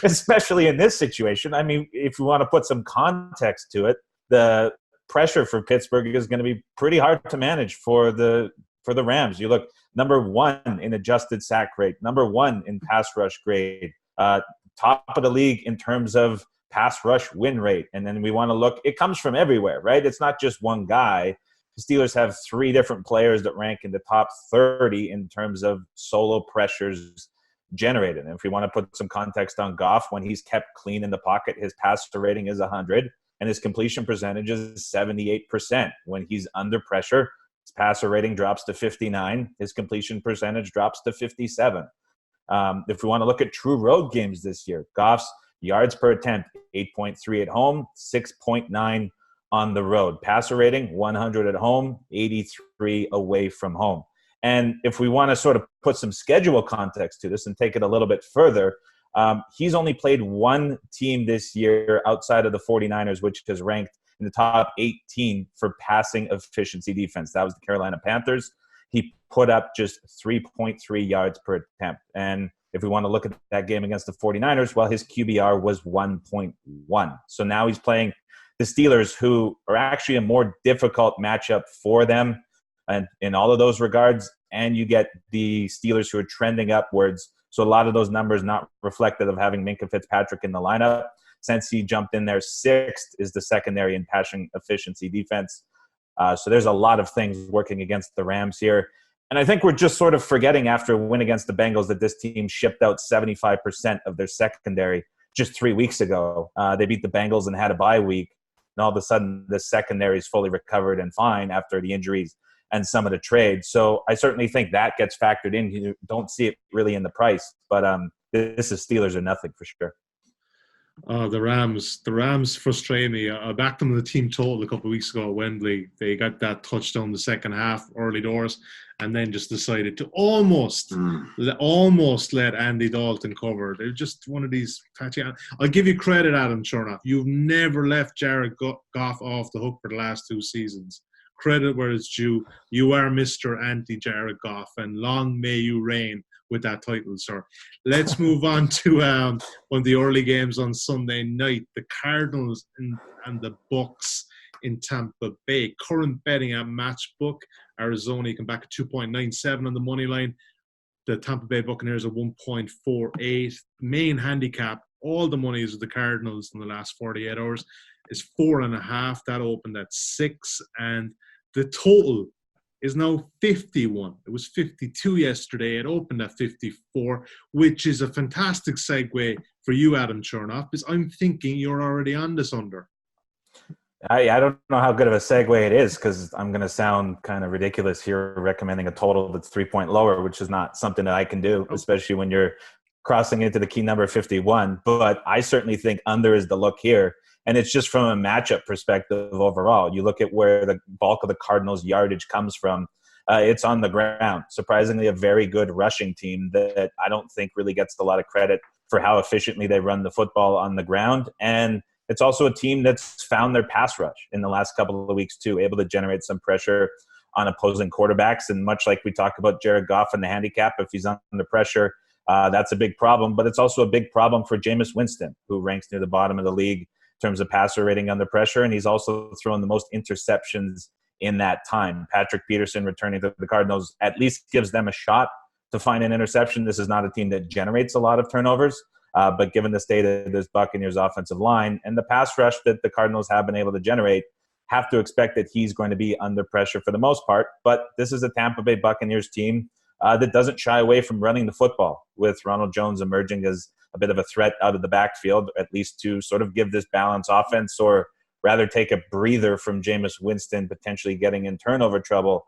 Speaker 4: especially in this situation. I mean, if you want to put some context to it, the pressure for Pittsburgh is going to be pretty hard to manage for the Rams. You look, number 1 in adjusted sack rate, number 1 in pass rush grade, top of the league in terms of pass rush win rate. And then we want to look, it comes from everywhere, right? It's not just one guy. The Steelers have 3 different players that rank in the top 30 in terms of solo pressures generated. And if we want to put some context on Goff, when he's kept clean in the pocket, his passer rating is 100 and his completion percentage is 78%. When he's under pressure, his passer rating drops to 59. His completion percentage drops to 57. If we want to look at true road games this year, Goff's yards per attempt, 8.3 at home, 6.9 on the road. Passer rating, 100 at home, 83 away from home. And if we want to sort of put some schedule context to this and take it a little bit further, he's only played 1 team this year outside of the 49ers, which has ranked in the top 18 for passing efficiency defense. That was the Carolina Panthers. He put up just 3.3 yards per attempt. And if we want to look at that game against the 49ers, well, his QBR was 1.1. So now he's playing the Steelers, who are actually a more difficult matchup for them and in all of those regards. And you get the Steelers who are trending upwards. So a lot of those numbers not reflective of having Minkah Fitzpatrick in the lineup. Since he jumped in there, 6th is the secondary in passing efficiency defense. So there's a lot of things working against the Rams here. And I think we're just sort of forgetting after a win against the Bengals that this team shipped out 75% of their secondary just 3 weeks ago. They beat the Bengals and had a bye week. And all of a sudden, the secondary is fully recovered and fine after the injuries and some of the trades. So I certainly think that gets factored in. You don't see it really in the price. But this is Steelers or nothing for sure.
Speaker 1: The Rams frustrate me. I backed them in the team total a couple of weeks ago at Wembley. They got that touchdown the second half, early doors, and then just decided to almost let Andy Dalton cover. They're just one of these patchy. I'll give you credit, Adam Chernoff. You've never left Jared Goff off the hook for the last 2 seasons. Credit where it's due. You are Mr. Anti-Jared Goff, and long may you reign with that title, sir. Let's move on to one of the early games on Sunday night. The Cardinals and the Bucks in Tampa Bay. Current betting at Matchbook. Arizona, you can back at 2.97 on the money line. The Tampa Bay Buccaneers at 1.48. Main handicap, all the money is with the Cardinals in the last 48 hours, is 4.5. That opened at 6. And the total is now 51. It was 52 yesterday. It opened at 54, which is a fantastic segue for you, Adam Chernoff, because I'm thinking you're already on this under.
Speaker 4: I don't know how good of a segue it is because I'm going to sound kind of ridiculous here recommending a total that's 3-point lower, which is not something that I can do, especially when you're crossing into the key number 51. But I certainly think under is the look here. And it's just from a matchup perspective overall. You look at where the bulk of the Cardinals' yardage comes from. It's on the ground. Surprisingly, a very good rushing team that I don't think really gets a lot of credit for how efficiently they run the football on the ground. And it's also a team that's found their pass rush in the last couple of weeks too, able to generate some pressure on opposing quarterbacks. And much like we talk about Jared Goff and the handicap, if he's under pressure, that's a big problem. But it's also a big problem for Jameis Winston, who ranks near the bottom of the league in terms of passer rating under pressure. And he's also thrown the most interceptions in that time. Patrick Peterson returning to the Cardinals at least gives them a shot to find an interception. This is not a team that generates a lot of turnovers. But given the state of this Buccaneers offensive line and the pass rush that the Cardinals have been able to generate, have to expect that he's going to be under pressure for the most part. But this is a Tampa Bay Buccaneers team that doesn't shy away from running the football, with Ronald Jones emerging as a bit of a threat out of the backfield, at least to sort of give this balanced offense, or rather take a breather from Jameis Winston potentially getting in turnover trouble.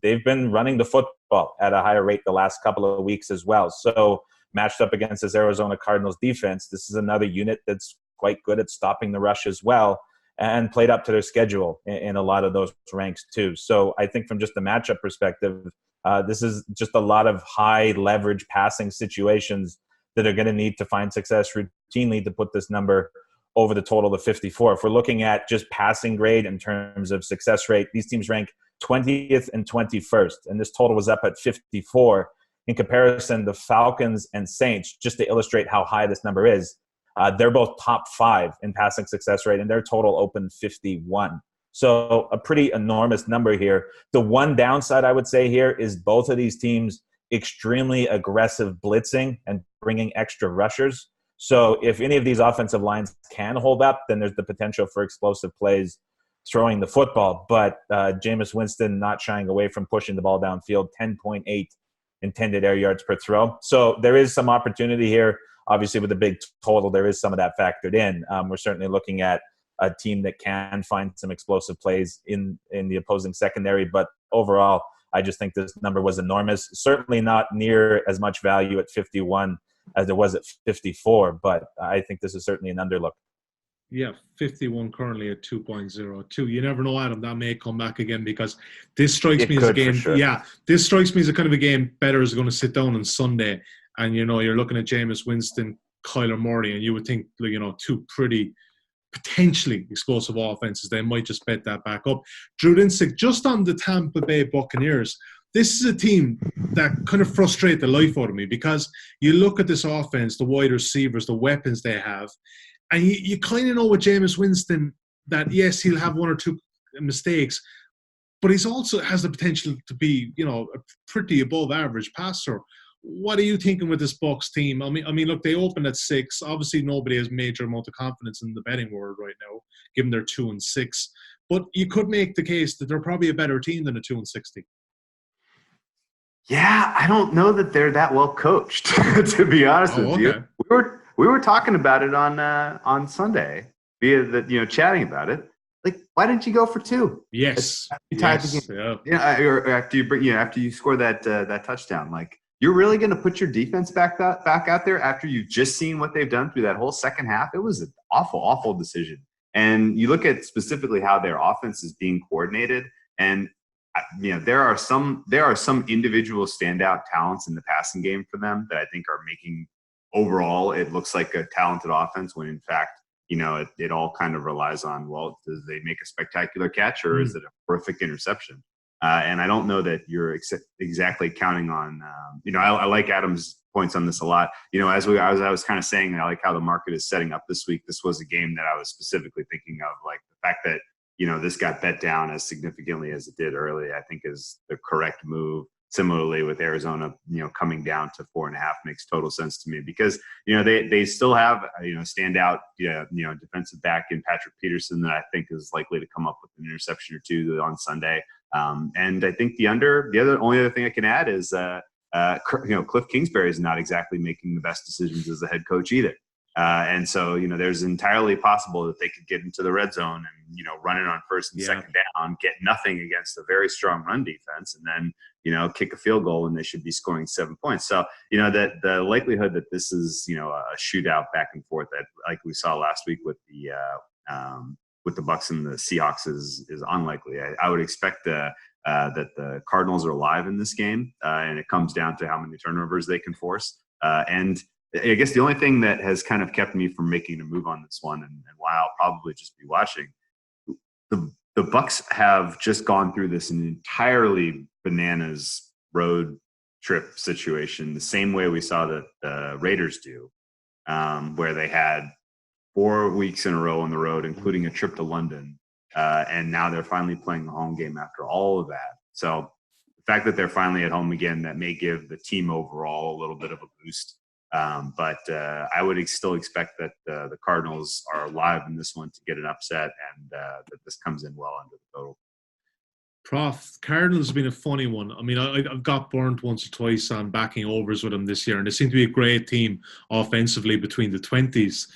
Speaker 4: They've been running the football at a higher rate the last couple of weeks as well. So matched up against this Arizona Cardinals defense, this is another unit that's quite good at stopping the rush as well, and played up to their schedule in a lot of those ranks too. So I think from just a matchup perspective, this is just a lot of high leverage passing situations that are going to need to find success routinely to put this number over the total of 54. If we're looking at just passing grade in terms of success rate, these teams rank 20th and 21st, and this total was up at 54. In comparison, the Falcons and Saints, just to illustrate how high this number is, they're both top 5 in passing success rate, and their total opened 51. So a pretty enormous number here. The one downside I would say here is both of these teams extremely aggressive blitzing and bringing extra rushers. So if any of these offensive lines can hold up, then there's the potential for explosive plays throwing the football. But Jameis Winston not shying away from pushing the ball downfield, 10.8 intended air yards per throw. So there is some opportunity here. Obviously, with the big total, there is some of that factored in. We're certainly looking at a team that can find some explosive plays in the opposing secondary. But overall, I just think this number was enormous. Certainly not near as much value at 51 as there was at 54. But I think this is certainly an underlook.
Speaker 1: Yeah, 51 currently at 2.02. You never know, Adam. That may come back again, because this strikes me as a game. Sure. Yeah, this strikes me as a kind of a game better is going to sit down on Sunday, and you're looking at Jameis Winston, Kyler Murray, and you would think two pretty potentially explosive offenses. They might just bet that back up. Drew Dinsick, just on the Tampa Bay Buccaneers, this is a team that kind of frustrate the life out of me, because you look at this offense, the wide receivers, the weapons they have. And you kind of know with Jameis Winston that, yes, he'll have one or two mistakes, but he's also has the potential to be, a pretty above average passer. What are you thinking with this Bucs team? I mean, look, they opened at 6. Obviously, nobody has major amount of confidence in the betting world right now, given they're 2-6. But you could make the case that they're probably a better team than a 2-6 team.
Speaker 2: Yeah, I don't know that they're that well coached, to be honest with you. We were talking about it on Sunday via the chatting about it. Like, why didn't you go for 2?
Speaker 1: Yes.
Speaker 2: Or after you score that touchdown. Like, you're really going to put your defense back out there after you've just seen what they've done through that whole second half? It was an awful decision. And you look at specifically how their offense is being coordinated, and there are some individual standout talents in the passing game for them that I think are making. Overall, it looks like a talented offense when, in fact, it all kind of relies on, well, does they make a spectacular catch or is it a horrific interception? And I don't know that you're exactly counting on, I like Adam's points on this a lot. As I was kind of saying, I like how the market is setting up this week. This was a game that I was specifically thinking of, like the fact that, this got bet down as significantly as it did early, I think is the correct move. Similarly with Arizona, coming down to 4.5 makes total sense to me, because, they still have, standout, defensive back in Patrick Peterson that I think is likely to come up with an interception or 2 on Sunday. And I think the only other thing I can add is, Cliff Kingsbury is not exactly making the best decisions as a head coach either. And so, there's entirely possible that they could get into the red zone and, run it on first and second down, get nothing against a very strong run defense, and then, kick a field goal and they should be scoring 7 points. So, that the likelihood that this is, a shootout back and forth that like we saw last week with the Bucs and the Seahawks is unlikely. I would expect that the Cardinals are alive in this game, and it comes down to how many turnovers they can force. And I guess the only thing that has kind of kept me from making a move on this one, and why I'll probably just be watching, the Bucs have just gone through this entirely bananas road trip situation, the same way we saw the Raiders do, where they had 4 weeks in a row on the road, including a trip to London, and now they're finally playing the home game after all of that. So the fact that they're finally at home again, that may give the team overall a little bit of a boost. But I would still expect that the Cardinals are alive in this one to get an upset, and that this comes in well under the total.
Speaker 1: Prof, Cardinals have been a funny one. I mean, I've got burnt once or twice on backing overs with them this year, and they seem to be a great team offensively between the 20s.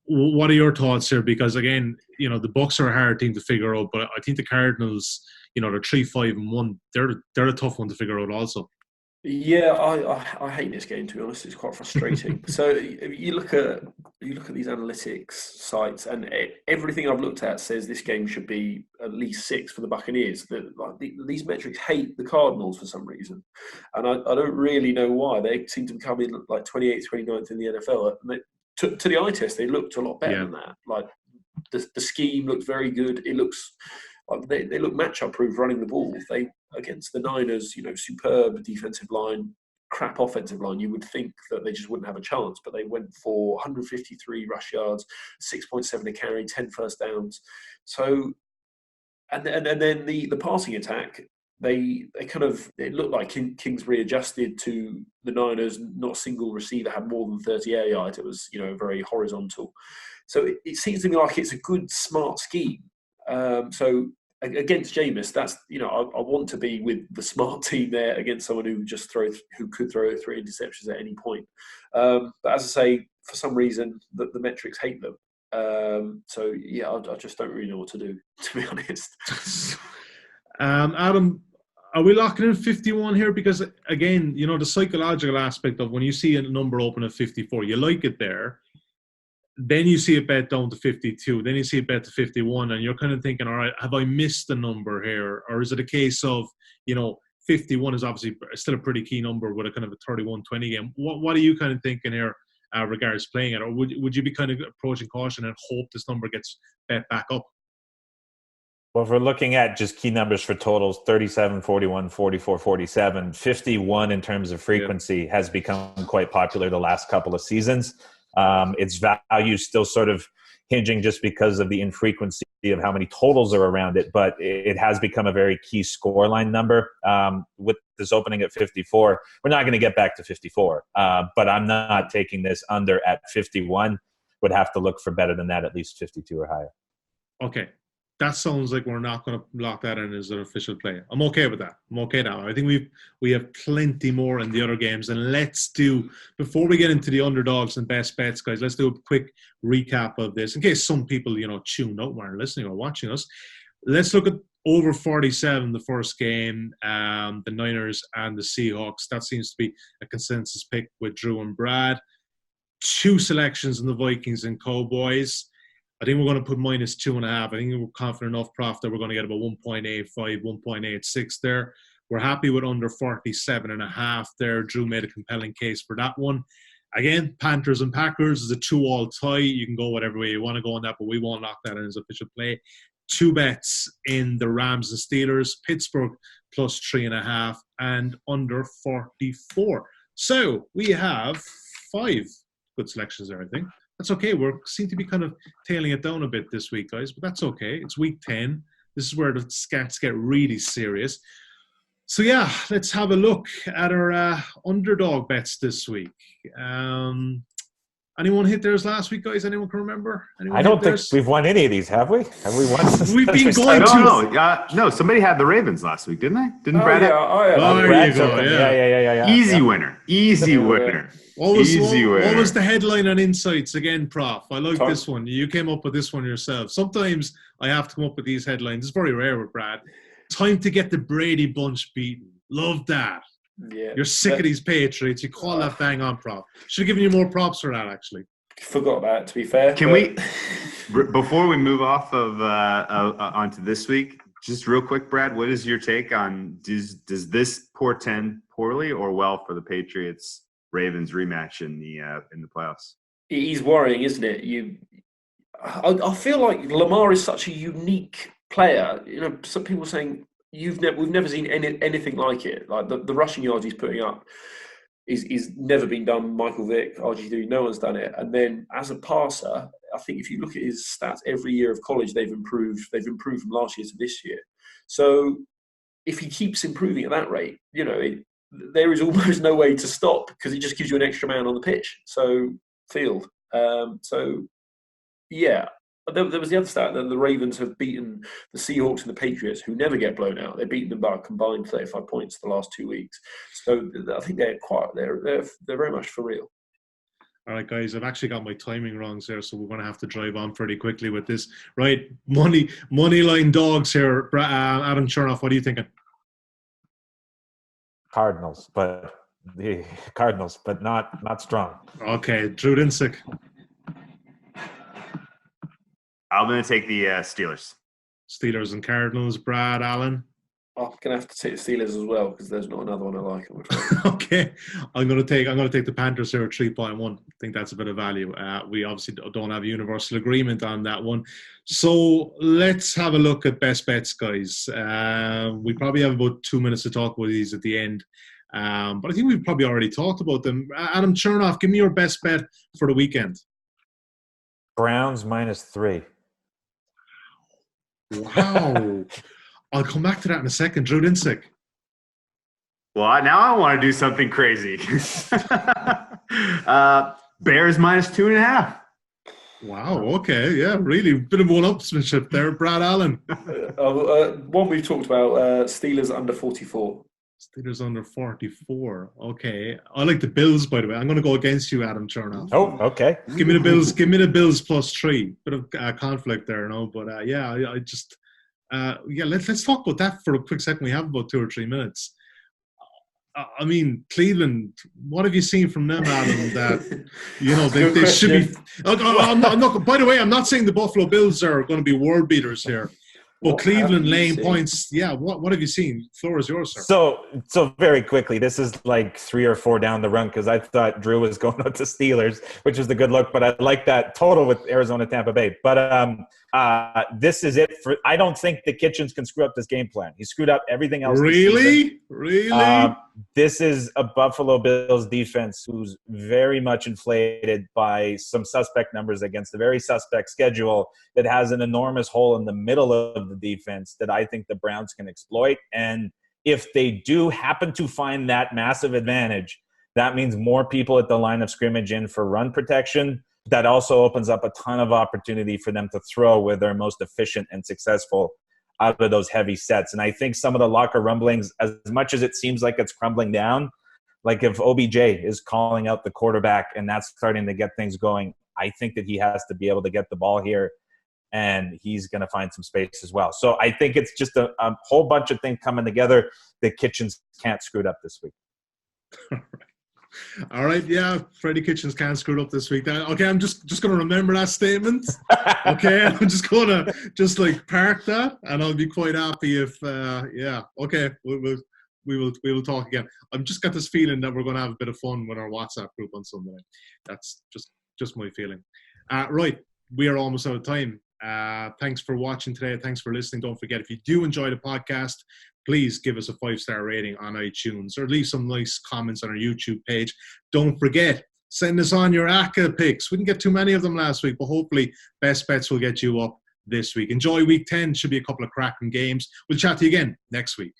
Speaker 1: What are your thoughts here? Because again, the Bucs are a hard team to figure out, but I think the Cardinals, they're 3-5-1. They're a tough one to figure out also.
Speaker 3: Yeah, I hate this game, to be honest. It's quite frustrating. So you look at these analytics sites, and everything I've looked at says this game should be at least 6 for the Buccaneers. These metrics hate the Cardinals for some reason, and I don't really know why. They seem to come in like 28th, 29th in the NFL. And to the eye test, they looked a lot better than that. Like the scheme looked very good. It looks like they look matchup proof running the ball. They against the Niners, superb defensive line, crap offensive line. You would think that they just wouldn't have a chance, but they went for 153 rush yards, 6.7 a carry, 10 first downs. So, and then the passing attack, it looked like Kings readjusted to the Niners. Not a single receiver had more than 30 air yards. It was very horizontal. So it seems to me like it's a good, smart scheme. So against Jameis, that's I want to be with the smart team there against someone who could throw 3 interceptions at any point. But as I say, for some reason the metrics hate them. So yeah, I just don't really know what to do, to be honest.
Speaker 1: Adam, are we locking in 51 here? Because again, the psychological aspect of when you see a number open at 54, you like it there. Then you see it bet down to 52. Then you see it bet to 51, and you're kind of thinking, all right, have I missed the number here? Or is it a case of, 51 is obviously still a pretty key number with a kind of a 31-20 game. What are you kind of thinking here regards playing it? Or would you be kind of approaching caution and hope this number gets bet back up?
Speaker 4: Well, if we're looking at just key numbers for totals, 37, 41, 44, 47, 51 in terms of frequency has become quite popular the last couple of seasons. Its value still sort of hinging just because of the infrequency of how many totals are around it, but it has become a very key scoreline number. With this opening at 54, we're not going to get back to 54, but I'm not taking this under at 51. Would have to look for better than that, at least 52 or higher.
Speaker 1: Okay. That sounds like we're not going to lock that in as an official play. I'm okay with that. I'm okay now. I think we have plenty more in the other games. And before we get into the underdogs and best bets, guys, let's do a quick recap of this in case some people, tune out while listening or watching us. Let's look at over 47, the first game, the Niners and the Seahawks. That seems to be a consensus pick with Drew and Brad. 2 selections in the Vikings and Cowboys. I think we're going to put -2.5. I think we're confident enough, Prof, that we're going to get about 1.85, 1.86 there. We're happy with under 47.5 there. Drew made a compelling case for that one. Again, Panthers and Packers is a 2-all tie. You can go whatever way you want to go on that, but we won't lock that in as official play. 2 bets in the Rams and Steelers, Pittsburgh +3.5, and under 44. So we have 5 good selections there, I think. That's okay. We seem to be kind of tailing it down a bit this week, guys, but that's okay. It's week 10. This is where the scats get really serious. So, yeah, let's have a look at our underdog bets this week. Anyone hit theirs last week, guys? Anyone can remember? Anyone
Speaker 4: I don't
Speaker 1: hit
Speaker 4: think
Speaker 1: theirs?
Speaker 4: we've won any of these, have we? Have we won?
Speaker 1: We've been going
Speaker 2: No, somebody had the Ravens last week, didn't they? Didn't Brad?
Speaker 3: Yeah,
Speaker 1: Oh, there
Speaker 4: Brad
Speaker 1: you go.
Speaker 4: took them.
Speaker 1: Yeah.
Speaker 4: Yeah.
Speaker 2: Easy winner. Easy winner.
Speaker 1: What was
Speaker 2: Easy
Speaker 1: the headline on Insights again, Prof? I like
Speaker 3: Time.
Speaker 1: this one. You came up with this one yourself. Sometimes I have to come up with these headlines. It's very rare with Brad. Time to get the Brady bunch beaten. Love that.
Speaker 3: Yeah.
Speaker 1: You're sick of these Patriots. You call that bang on, Prof. Should have given you more props for that, actually.
Speaker 3: Forgot about it, to be fair.
Speaker 2: Can we, before we move off of onto this week, just real quick, Brad, what is your take on does this portend poorly or well for the Patriots Ravens rematch in the playoffs?
Speaker 3: It is worrying, isn't it? I feel like Lamar is such a unique player. You know, some people are saying we've never seen anything like it. Like the rushing yards he's putting up is never been done. Michael Vick, RG3, no one's done it. And then as a passer, I think if you look at his stats every year of college, they've improved. They've improved from last year to this year. So if he keeps improving at that rate, you know, there is almost no way to stop because it just gives you an extra man on the pitch. So field. Yeah. There was the other stat that the Ravens have beaten the Seahawks and the Patriots, who never get blown out. They've beaten them by a combined 35 points the last 2 weeks. So I think they're very much for real.
Speaker 1: All right, guys, I've actually got my timing wrong there, so we're going to have to drive on pretty quickly with this. Right, money line dogs here. Adam Chernoff, what are you thinking?
Speaker 4: Cardinals, but not strong.
Speaker 1: Okay, Drew Dinsick.
Speaker 2: I'm going to take the Steelers.
Speaker 1: Steelers and Cardinals. Brad Allen.
Speaker 3: I'm going to have to take the Steelers as well because there's not another one I like. I'm afraid.
Speaker 1: Okay, I'm going to take the Panthers here at 3.1. I think that's a bit of value. We obviously don't have universal agreement on that one. So let's have a look at best bets, guys. We probably have about 2 minutes to talk about these at the end. But I think we've probably already talked about them. Adam Chernoff, give me your best bet for the weekend.
Speaker 4: Browns -3.
Speaker 1: Wow. I'll come back to that in a second. Drew Dinsick.
Speaker 2: Well, now I want to do something crazy. Bears -2.5.
Speaker 1: Wow. Okay. Yeah. Really. Bit of one-upsmanship there. Brad Allen.
Speaker 3: One we've talked about, Steelers under 44.
Speaker 1: Steelers under 44. Okay. I like the Bills, by the way. I'm going to go against you, Adam Chernoff.
Speaker 4: Oh, okay.
Speaker 1: Give me the Bills. Give me the Bills +3. Bit of conflict there, But I just let's talk about that for a quick second. We have about 2 or 3 minutes. I mean, Cleveland. What have you seen from them, Adam? That they should be. I'm not. By the way, I'm not saying the Buffalo Bills are going to be world beaters here. Well, Cleveland laying points. Yeah, what have you seen? Floor is yours, sir.
Speaker 4: So very quickly, this is like 3 or 4 down the run because I thought Drew was going out to Steelers, which was the good look. But I like that total with Arizona, Tampa Bay. But this is it for. I don't think the Kitchens can screw up this game plan. He screwed up everything else.
Speaker 1: Really?
Speaker 4: This is a Buffalo Bills defense who's very much inflated by some suspect numbers against a very suspect schedule that has an enormous hole in the middle of the defense that I think the Browns can exploit. And if they do happen to find that massive advantage, that means more people at the line of scrimmage in for run protection. That also opens up a ton of opportunity for them to throw where they're most efficient and successful out of those heavy sets. And I think some of the locker rumblings, as much as it seems like it's crumbling down, like if OBJ is calling out the quarterback and that's starting to get things going, I think that he has to be able to get the ball here and he's going to find some space as well. So I think it's just a whole bunch of things coming together that Kitchens can't screw it up this week.
Speaker 1: All right, yeah, Freddie Kitchens can't screw it up this week. Okay, I'm just going to remember that statement. Okay, I'm just going to park that, and I'll be quite happy if okay, we will talk again. I've just got this feeling that we're going to have a bit of fun with our WhatsApp group on Sunday. That's just my feeling. Right, we are almost out of time. Thanks for watching today. Thanks for listening. Don't forget, if you do enjoy the podcast, please give us a 5-star rating on iTunes or leave some nice comments on our YouTube page. Don't forget, send us on your ACCA picks. We didn't get too many of them last week, but hopefully best bets will get you up this week. Enjoy week 10. Should be a couple of cracking games. We'll chat to you again next week.